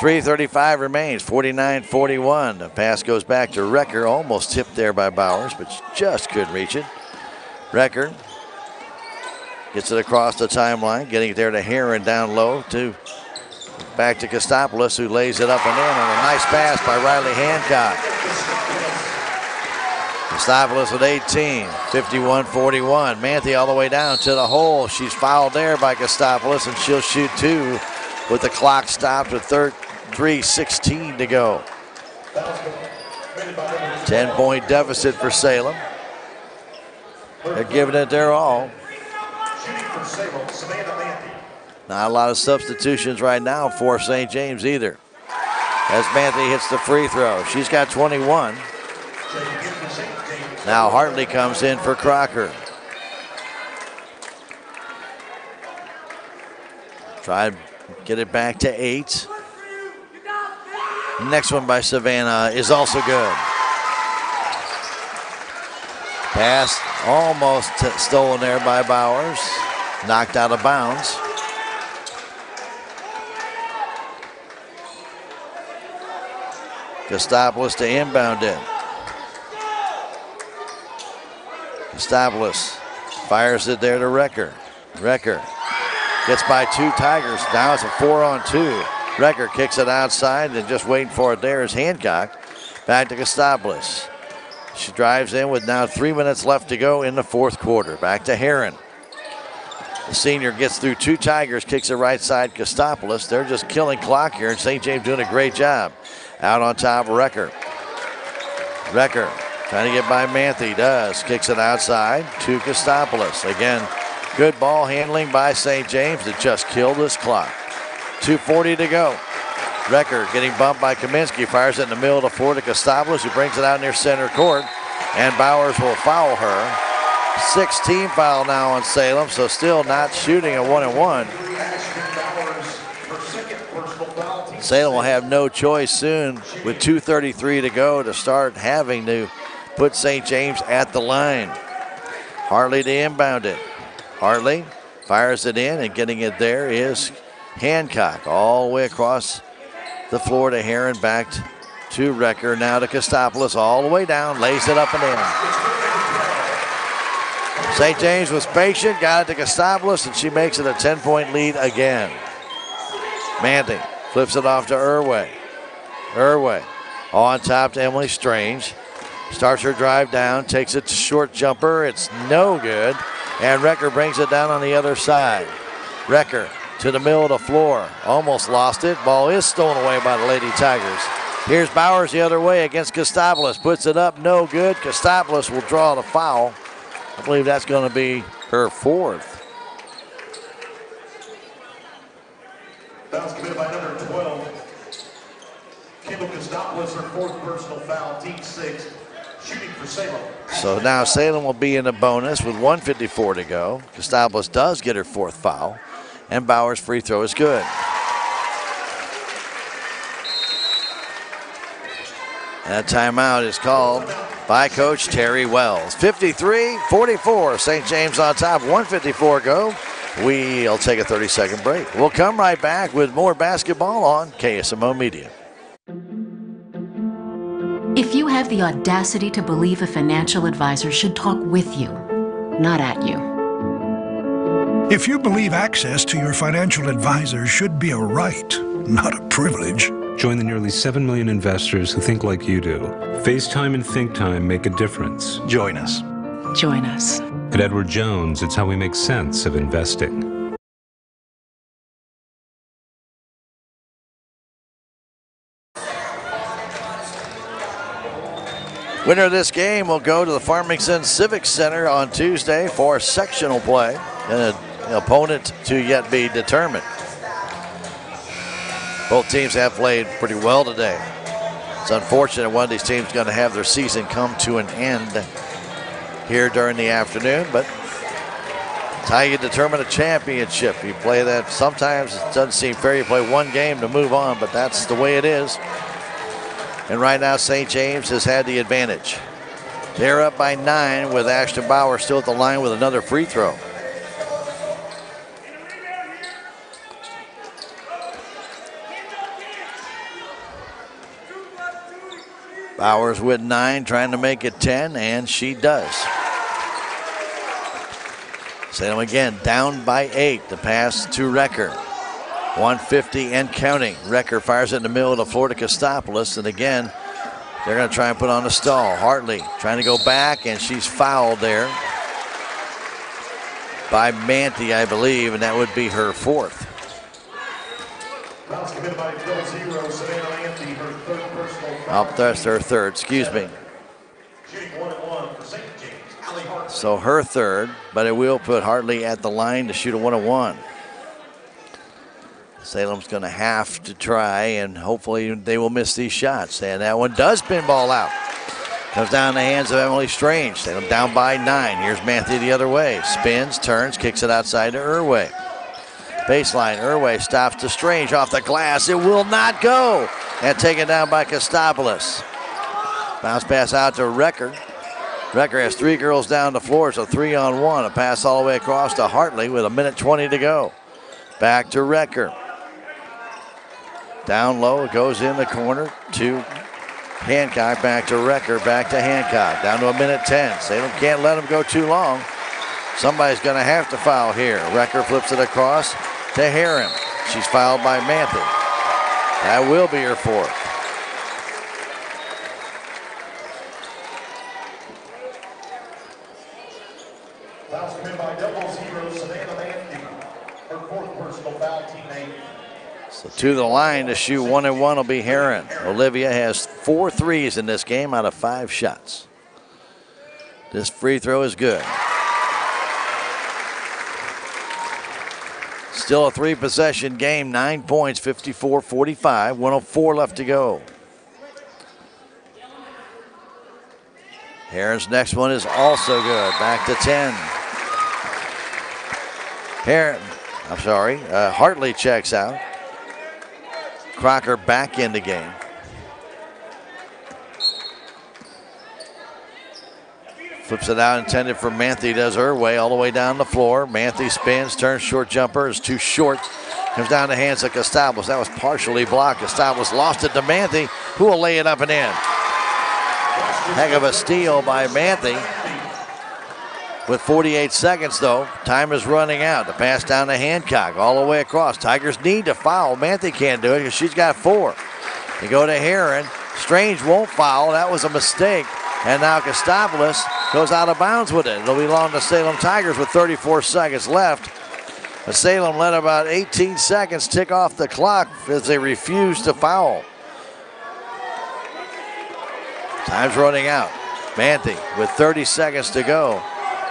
3:35 remains, 49-41. The pass goes back to Recker, almost tipped there by Bowers, but just couldn't reach it. Recker gets it across the timeline, getting it there to Heron down low, back to Kostopoulos, who lays it up and in on a nice pass by Riley Hancock. Kostopoulos with 18, 51-41. Manthe all the way down to the hole. She's fouled there by Kostopoulos, and she'll shoot two with the clock stopped with 3:16 to go. 10-point deficit for Salem. They're giving it their all. Not a lot of substitutions right now for St. James either, as Manthe hits the free throw. She's got 21. Now Hartley comes in for Crocker. Try to get it back to 8. Next one by Savannah is also good. Pass almost stolen there by Bowers. Knocked out of bounds. Kostopoulos to inbound it. Kostopoulos fires it there to Recker. Recker gets by two Tigers. Now it's a 4-on-2. Recker kicks it outside and just waiting for it there is Hancock. Back to Kostopoulos. She drives in with now 3 minutes left to go in the fourth quarter. Back to Heron. The senior gets through two Tigers, kicks it right side Kostopoulos. They're just killing clock here, and St. James doing a great job. Out on top, Recker. Recker trying to get by Manthe, does. Kicks it outside to Kostopoulos. Again, good ball handling by St. James that just killed this clock. 2:40 to go. Recker getting bumped by Kaminsky, fires it in the middle of the floor to Kostopoulos, who brings it out near center court, and Bowers will foul her. 6-team foul now on Salem, so still not shooting a 1-and-1. Salem will have no choice soon with 2:33 to go to start having to put St. James at the line. Hartley to inbound it. Hartley fires it in, and getting it there is Hancock all the way across the floor to Heron, back to Recker, now to Kostopoulos, all the way down, lays it up and in. St. James was patient, got it to Kostopoulos, and she makes it a 10-point lead again. Manthe flips it off to Irway. Irway on top to Emily Strange. Starts her drive down, takes it to short jumper. It's no good, and Recker brings it down on the other side. Recker to the middle of the floor. Almost lost it. Ball is stolen away by the Lady Tigers. Here's Bowers the other way against Kostopoulos. Puts it up, no good. Kostopoulos will draw the foul. I believe that's going to be her fourth. Foul's committed by number 12. Kendall Kostopoulos, her fourth personal foul, team 6, shooting for Salem. So now Salem will be in a bonus with 1:54 to go. Kostopoulos does get her fourth foul, and Bowers' free throw is good. And a timeout is called by Coach Terry Wells. 53-44, St. James on top, 1:54 go. We'll take a 30-second break. We'll come right back with more basketball on KSMO Media. If you have the audacity to believe a financial advisor should talk with you, not at you. If you believe access to your financial advisor should be a right, not a privilege. Join the nearly 7 million investors who think like you do. FaceTime and Think Time make a difference. Join us. Join us. At Edward Jones, it's how we make sense of investing. Winner of this game will go to the Farmington Civic Center on Tuesday for sectional play, and an opponent to yet be determined. Both teams have played pretty well today. It's unfortunate one of these teams is going to have their season come to an end here during the afternoon, but it's how you determine a championship. You play that. Sometimes it doesn't seem fair. You play one game to move on, but that's the way it is. And right now, St. James has had the advantage. They're up by 9 with Ashton Bauer still at the line with another free throw. Bowers with 9, trying to make it 10, and she does. Salem again down by 8. The pass to Recker. 150 and counting. Recker fires it in the middle of the floor to Kostopoulos, and again, they're going to try and put on a stall. Hartley trying to go back, and she's fouled there by Manthe, I believe, and that would be her fourth. Foul's committed by Phil Zero, Savannah Manthe, her third personal foul. Oh, that's her third, excuse me. Shooting 1-1 for St. James, Allie Hartley. So her third, but it will put Hartley at the line to shoot a 1-1. Salem's going to have to try, and hopefully they will miss these shots. And that one does pinball out. Comes down in the hands of Emily Strange. Salem down by 9. Here's Manthe the other way. Spins, turns, kicks it outside to Irway. Baseline, Irway stops to Strange off the glass. It will not go. And taken down by Kostopoulos. Bounce pass out to Recker. Recker has 3 girls down the floor, so 3-on-1. A pass all the way across to Hartley with 1:20 to go. Back to Recker. Down low, it goes in the corner to Hancock, back to Recker, back to Hancock. Down to 1:10. Salem can't let him go too long. Somebody's going to have to foul here. Recker flips it across to Heron. She's fouled by Manthe. That will be her fourth. So to the line to shoot 1 and 1 will be Heron. Olivia has 4 threes in this game out of 5 shots. This free throw is good. Still a 3-possession game, 9 points, 54-45, 104 left to go. Heron's next one is also good, back to 10. Hartley checks out. Crocker back in the game. Flips it out, intended for Manthe, does her way, all the way down the floor. Manthe spins, turns, short jumper, is too short. Comes down the hands of Costablos. That was partially blocked. Costablos lost it to Manthe, who will lay it up and in. Heck of a steal by Manthe. With 48 seconds, though, time is running out. The pass down to Hancock, all the way across. Tigers need to foul. Manthe can't do it because she's got 4. They go to Heron. Strange won't foul. That was a mistake. And now Costablos goes out of bounds with it. It'll belong to Salem Tigers with 34 seconds left. But Salem let about 18 seconds tick off the clock as they refuse to foul. Time's running out. Manthe with 30 seconds to go.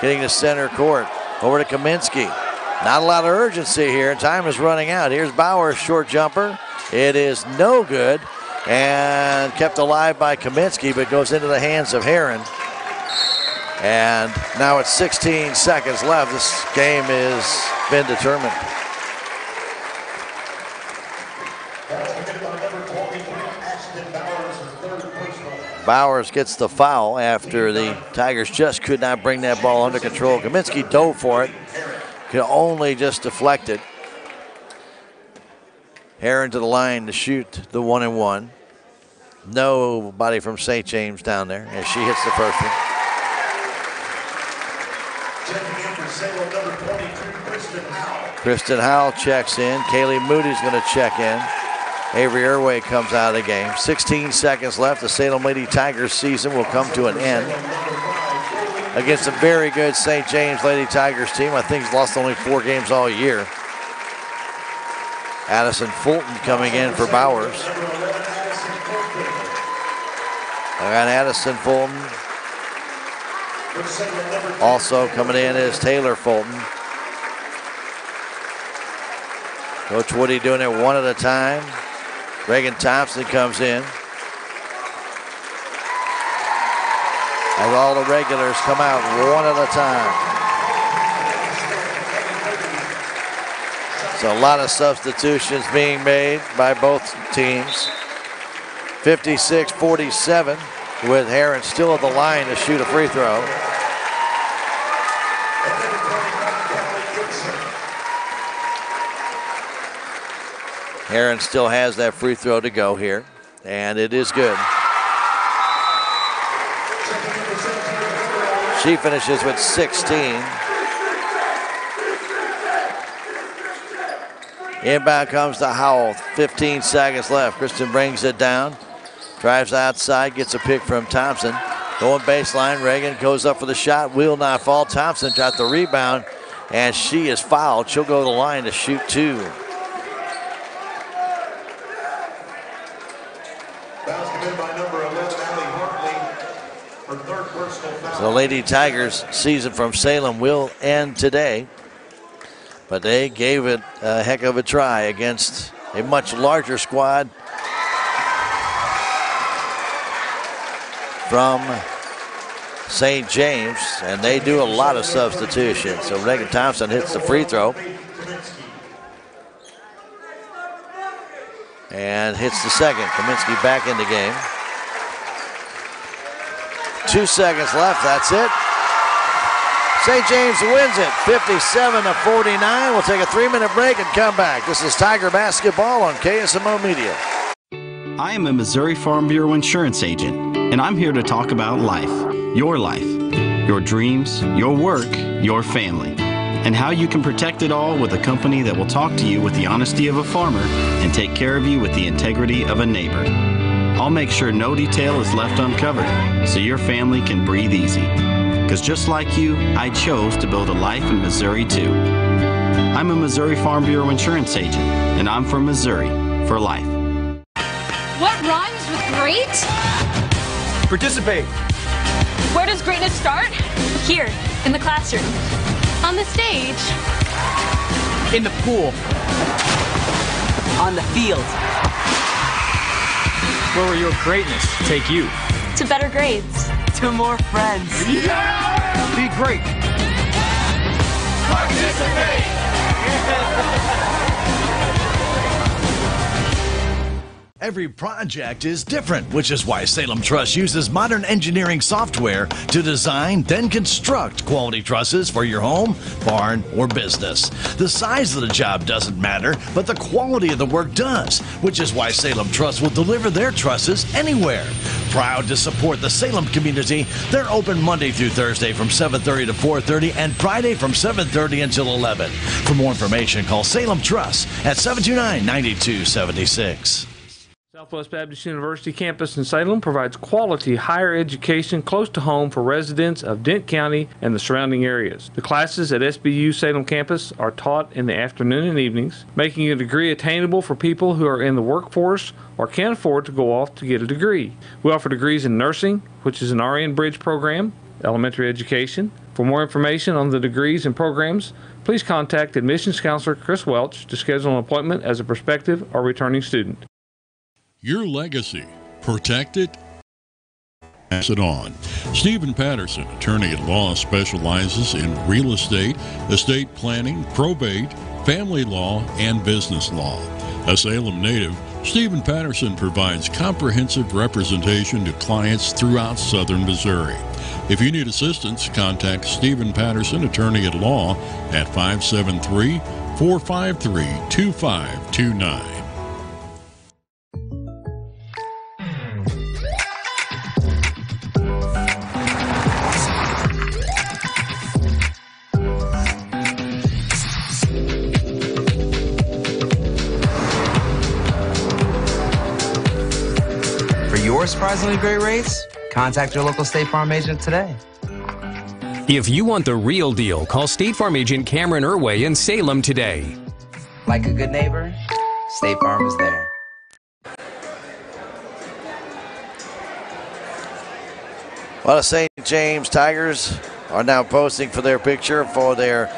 Getting to center court. Over to Kaminsky. Not a lot of urgency here. Time is running out. Here's Bauer's short jumper. It is no good. And kept alive by Kaminsky, but goes into the hands of Heron. And now it's 16 seconds left. This game has been determined. Bowers gets the foul after the Tigers just could not bring that ball under control. Kaminsky dove for it. Could only just deflect it. Heron to the line to shoot the 1 and 1. Nobody from St. James down there as she hits the first one. Kristen Howell checks in. Kaylee Moody's going to check in. Avery Irway comes out of the game. 16 seconds left. The Salem Lady Tigers season will come to an end against a very good St. James Lady Tigers team. I think he's lost only 4 games all year. Addison Fulton coming in for Bowers. I got Addison Fulton. Also coming in is Taylor Fulton. Coach Woody doing it one at a time. Reagan Thompson comes in. As all the regulars come out one at a time. So a lot of substitutions being made by both teams. 56-47 with Heron still at the line to shoot a free throw. Heron still has that free throw to go here, and it is good. She finishes with 16. Inbound comes to Howell, 15 seconds left. Kristen brings it down, drives outside, gets a pick from Thompson. Going baseline, Reagan goes up for the shot, will not fall. Thompson got the rebound, and she is fouled. She'll go to the line to shoot 2. So the Lady Tigers season from Salem will end today. But they gave it a heck of a try against a much larger squad from St. James, and they do a lot of substitutions. So Reagan Thompson hits the free throw and hits the second. Kaminsky back in the game. 2 seconds left, that's it. St. James wins it, 57-49. We'll take a 3-minute break and come back. This is Tiger Basketball on KSMO Media. I am a Missouri Farm Bureau insurance agent, and I'm here to talk about life, your dreams, your work, your family, and how you can protect it all with a company that will talk to you with the honesty of a farmer and take care of you with the integrity of a neighbor. I'll make sure no detail is left uncovered so your family can breathe easy. Because just like you, I chose to build a life in Missouri too. I'm a Missouri Farm Bureau insurance agent, and I'm from Missouri for life. What rhymes with great? Participate. Where does greatness start? Here, in the classroom. On the stage. In the pool. On the field. Where will your greatness take you? To better grades. To more friends. Yeah! Be great. Participate! Every project is different, which is why Salem Truss uses modern engineering software to design, then construct quality trusses for your home, barn, or business. The size of the job doesn't matter, but the quality of the work does, which is why Salem Truss will deliver their trusses anywhere. Proud to support the Salem community, they're open Monday through Thursday from 7:30 to 4:30 and Friday from 7:30 until 11. For more information, call Salem Truss at 729-9276. Southwest Baptist University campus in Salem provides quality higher education close to home for residents of Dent County and the surrounding areas. The classes at SBU Salem campus are taught in the afternoon and evenings, making a degree attainable for people who are in the workforce or can't afford to go off to get a degree. We offer degrees in nursing, which is an RN Bridge program, elementary education. For more information on the degrees and programs, please contact admissions counselor Chris Welch to schedule an appointment as a prospective or returning student. Your legacy. Protect it. Pass it on. Stephen Patterson, attorney at law, specializes in real estate, estate planning, probate, family law, and business law. A Salem native, Stephen Patterson provides comprehensive representation to clients throughout southern Missouri. If you need assistance, contact Stephen Patterson, attorney at law, at 573-453-2529. Your surprisingly great rates? Contact your local State Farm agent today. If you want the real deal, call State Farm agent Cameron Irway in Salem today. Like a good neighbor, State Farm is there. Well, the St. James Tigers are now posting for their picture for their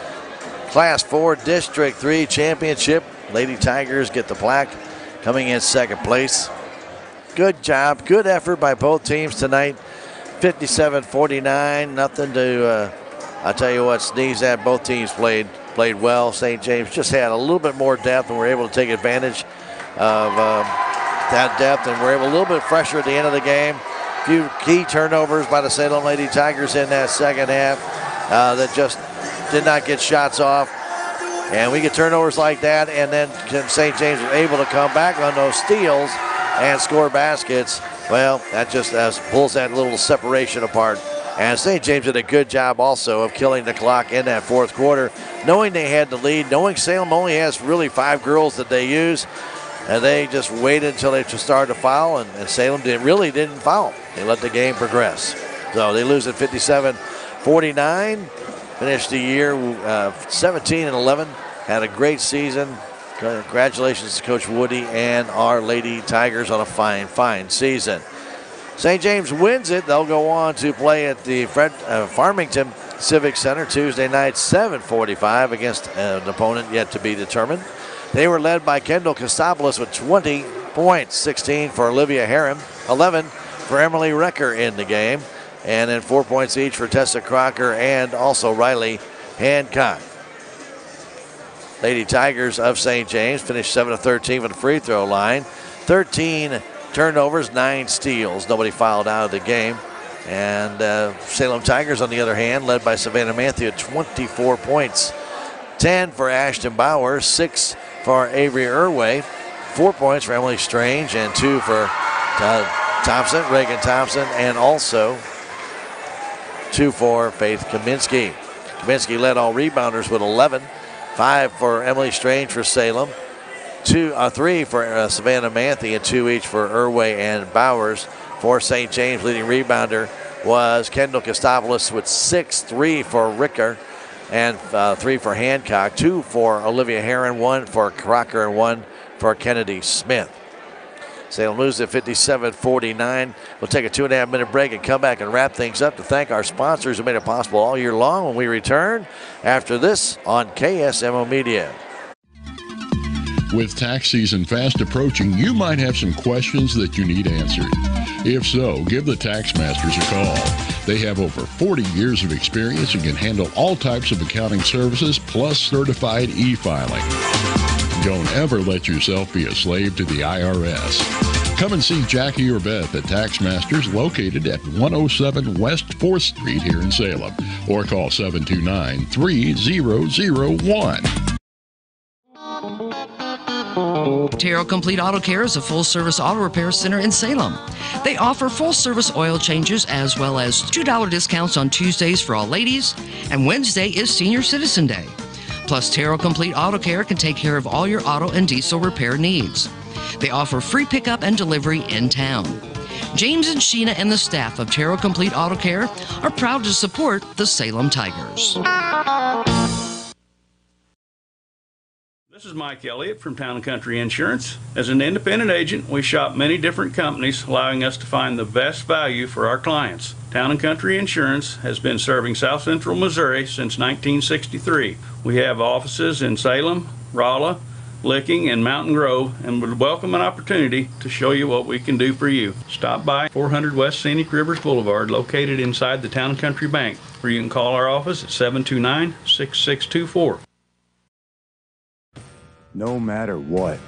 Class 4 District 3 championship. Lady Tigers get the plaque, coming in second place. Good job, good effort by both teams tonight. 57-49, nothing to, I'll tell you what, sneeze at. Both teams played well. St. James just had a little bit more depth and were able to take advantage of that depth, and were able a little bit fresher at the end of the game. A few key turnovers by the Salem Lady Tigers in that second half that just did not get shots off. And we get turnovers like that, and then St. James was able to come back on those steals and score baskets. Well, that just pulls that little separation apart. And St. James did a good job also of killing the clock in that fourth quarter, knowing they had the lead, knowing Salem only has really 5 girls that they use. And they just waited until they started to foul, and Salem really didn't foul. They let the game progress. So they lose at 57-49. Finished the year 17-11. Had a great season. Congratulations to Coach Woody and our Lady Tigers on a fine, fine season. St. James wins it. They'll go on to play at the Farmington Civic Center Tuesday night, 7:45, against an opponent yet to be determined. They were led by Kendall Costopoulos with 20 points, 16 for Olivia Herron, 11 for Emily Recker in the game, and then 4 points each for Tessa Crocker and also Riley Hancock. Lady Tigers of St. James finished 7 of 13 from the free throw line. 13 turnovers, 9 steals. Nobody fouled out of the game. And Salem Tigers, on the other hand, led by Savannah Matthew at 24 points. 10 for Ashton Bauer, 6 for Avery Irway, 4 points for Emily Strange, and 2 for Thompson, Reagan Thompson, and also 2 for Faith Kaminsky. Kaminsky led all rebounders with 11. 5 for Emily Strange for Salem, 3 for Savannah Manthe, and 2 each for Irway and Bowers. For St. James, leading rebounder was Kendall Kostopoulos with 6, 3 for Ricker and 3 for Hancock, 2 for Olivia Heron, 1 for Crocker, and 1 for Kennedy Smith. Salem loses at 57-49. We'll take a 2.5-minute break and come back and wrap things up to thank our sponsors who made it possible all year long when we return after this on KSMO Media. With tax season fast approaching, you might have some questions that you need answered. If so, give the Tax Masters a call. They have over 40 years of experience and can handle all types of accounting services plus certified e-filing. Don't ever let yourself be a slave to the IRS. Come and see Jackie or Beth at Tax Masters, located at 107 West 4th Street here in Salem, or call 729-3001. Terrell Complete Auto Care is a full-service auto repair center in Salem. They offer full-service oil changes as well as $2 discounts on Tuesdays for all ladies, and Wednesday is Senior Citizen Day. Plus, Terrell Complete Auto Care can take care of all your auto and diesel repair needs. They offer free pickup and delivery in town. James and Sheena and the staff of Terrell Complete Auto Care are proud to support the Salem Tigers. This is Mike Elliott from Town & Country Insurance. As an independent agent, we shop many different companies, allowing us to find the best value for our clients. Town & Country Insurance has been serving South Central Missouri since 1963. We have offices in Salem, Rolla, Licking, and Mountain Grove, and would welcome an opportunity to show you what we can do for you. Stop by 400 West Scenic Rivers Boulevard, located inside the Town & Country Bank, or you can call our office at 729-6624. No matter what,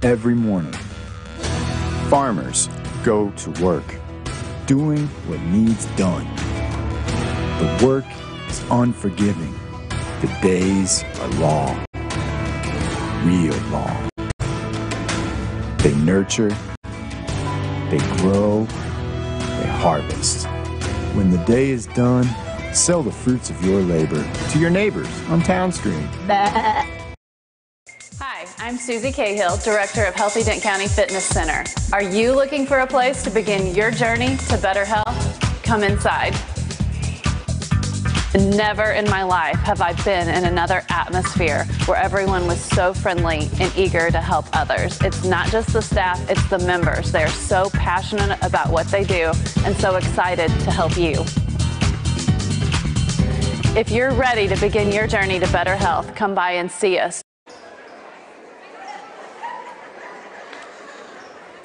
every morning, farmers go to work, doing what needs done. The work is unforgiving. The days are long, real long. They nurture, they grow, they harvest. When the day is done, sell the fruits of your labor to your neighbors on Town Street. Hi, I'm Susie Cahill, Director of Healthy Dent County Fitness Center. Are you looking for a place to begin your journey to better health? Come inside. Never in my life have I been in another atmosphere where everyone was so friendly and eager to help others. It's not just the staff, it's the members. They are so passionate about what they do and so excited to help you. If you're ready to begin your journey to better health, come by and see us.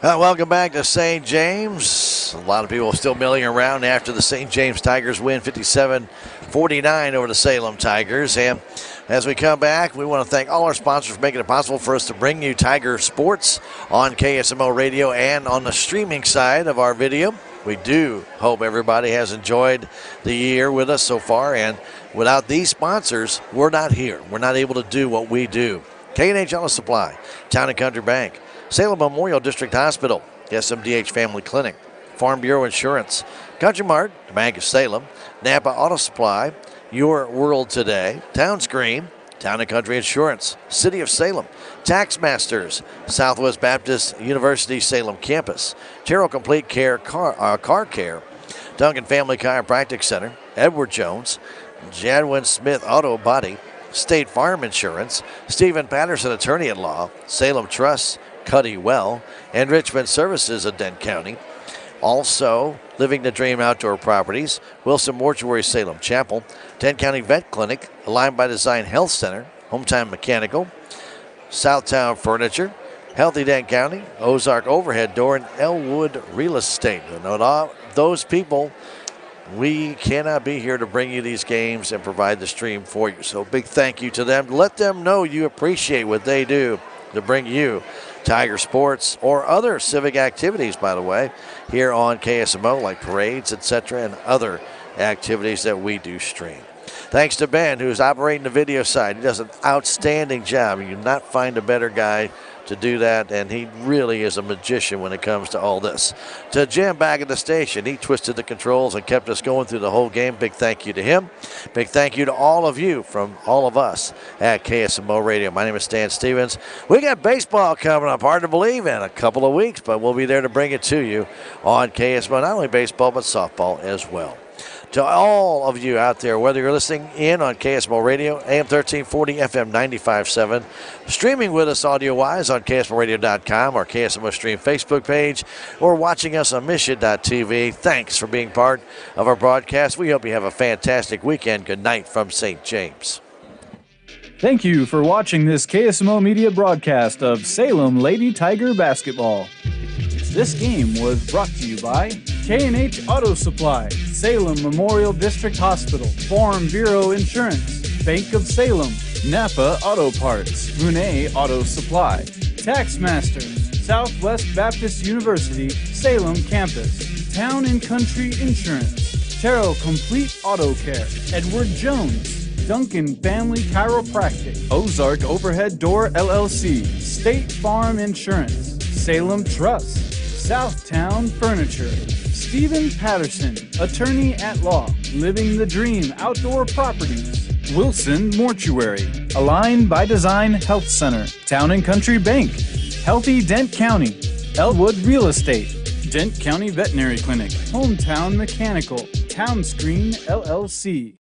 Welcome back to St. James. A lot of people still milling around after the St. James Tigers win 57-49 over the Salem Tigers. And as we come back, we want to thank all our sponsors for making it possible for us to bring you Tiger Sports on KSMO Radio and on the streaming side of our video. We do hope everybody has enjoyed the year with us so far. And without these sponsors, we're not here. We're not able to do what we do. K&H Auto Supply, Town & Country Bank, Salem Memorial District Hospital, SMDH Family Clinic, Farm Bureau Insurance, Country Mart, the Bank of Salem, Napa Auto Supply, Your World Today, Town Scream, Town & Country Insurance, City of Salem, Tax Masters, Southwest Baptist University Salem Campus, Terrell Complete Care Car Care, Duncan Family Chiropractic Center, Edward Jones, Jadwin Smith Auto Body, State Farm Insurance, Stephen Patterson Attorney-at-Law, Salem Trust, Cuddy Well, and Richmond Services of Dent County. Also, Living the Dream Outdoor Properties, Wilson Mortuary Salem Chapel, Dent County Vet Clinic, Aligned by Design Health Center, Hometime Mechanical, Southtown Furniture, Healthy Dent County, Ozark Overhead Door, and Elwood Real Estate. And all those people, we cannot be here to bring you these games and provide the stream for you. So big thank you to them. Let them know you appreciate what they do to bring you Tiger Sports or other civic activities, by the way, here on KSMO, like parades, etc., and other activities that we do stream. Thanks to Ben, who's operating the video side. He does an outstanding job. You cannot find a better guy to do that, and he really is a magician when it comes to all this. To Jim back at the station, he twisted the controls and kept us going through the whole game. Big thank you to him. Big thank you to all of you from all of us at KSMO Radio. My name is Stan Stevens. We got baseball coming up, hard to believe, in a couple of weeks, but we'll be there to bring it to you on KSMO. Not only baseball, but softball as well. To all of you out there, whether you're listening in on KSMO Radio, AM 1340, FM 95.7, streaming with us audio-wise on KSMORadio.com or KSMO Stream Facebook page, or watching us on Mission.tv, thanks for being part of our broadcast. We hope you have a fantastic weekend. Good night from St. James. Thank you for watching this KSMO Media broadcast of Salem Lady Tiger Basketball. This game was brought to you by K&H Auto Supply, Salem Memorial District Hospital, Farm Bureau Insurance, Bank of Salem, Napa Auto Parts, Brunei Auto Supply, Taxmasters, Southwest Baptist University, Salem Campus, Town and Country Insurance, Terrell Complete Auto Care, Edward Jones, Duncan Family Chiropractic, Ozark Overhead Door LLC, State Farm Insurance, Salem Trust, Southtown Furniture, Stephen Patterson, Attorney at Law, Living the Dream Outdoor Properties, Wilson Mortuary, Align by Design Health Center, Town and Country Bank, Healthy Dent County, Elwood Real Estate, Dent County Veterinary Clinic, Hometown Mechanical, Town Screen LLC.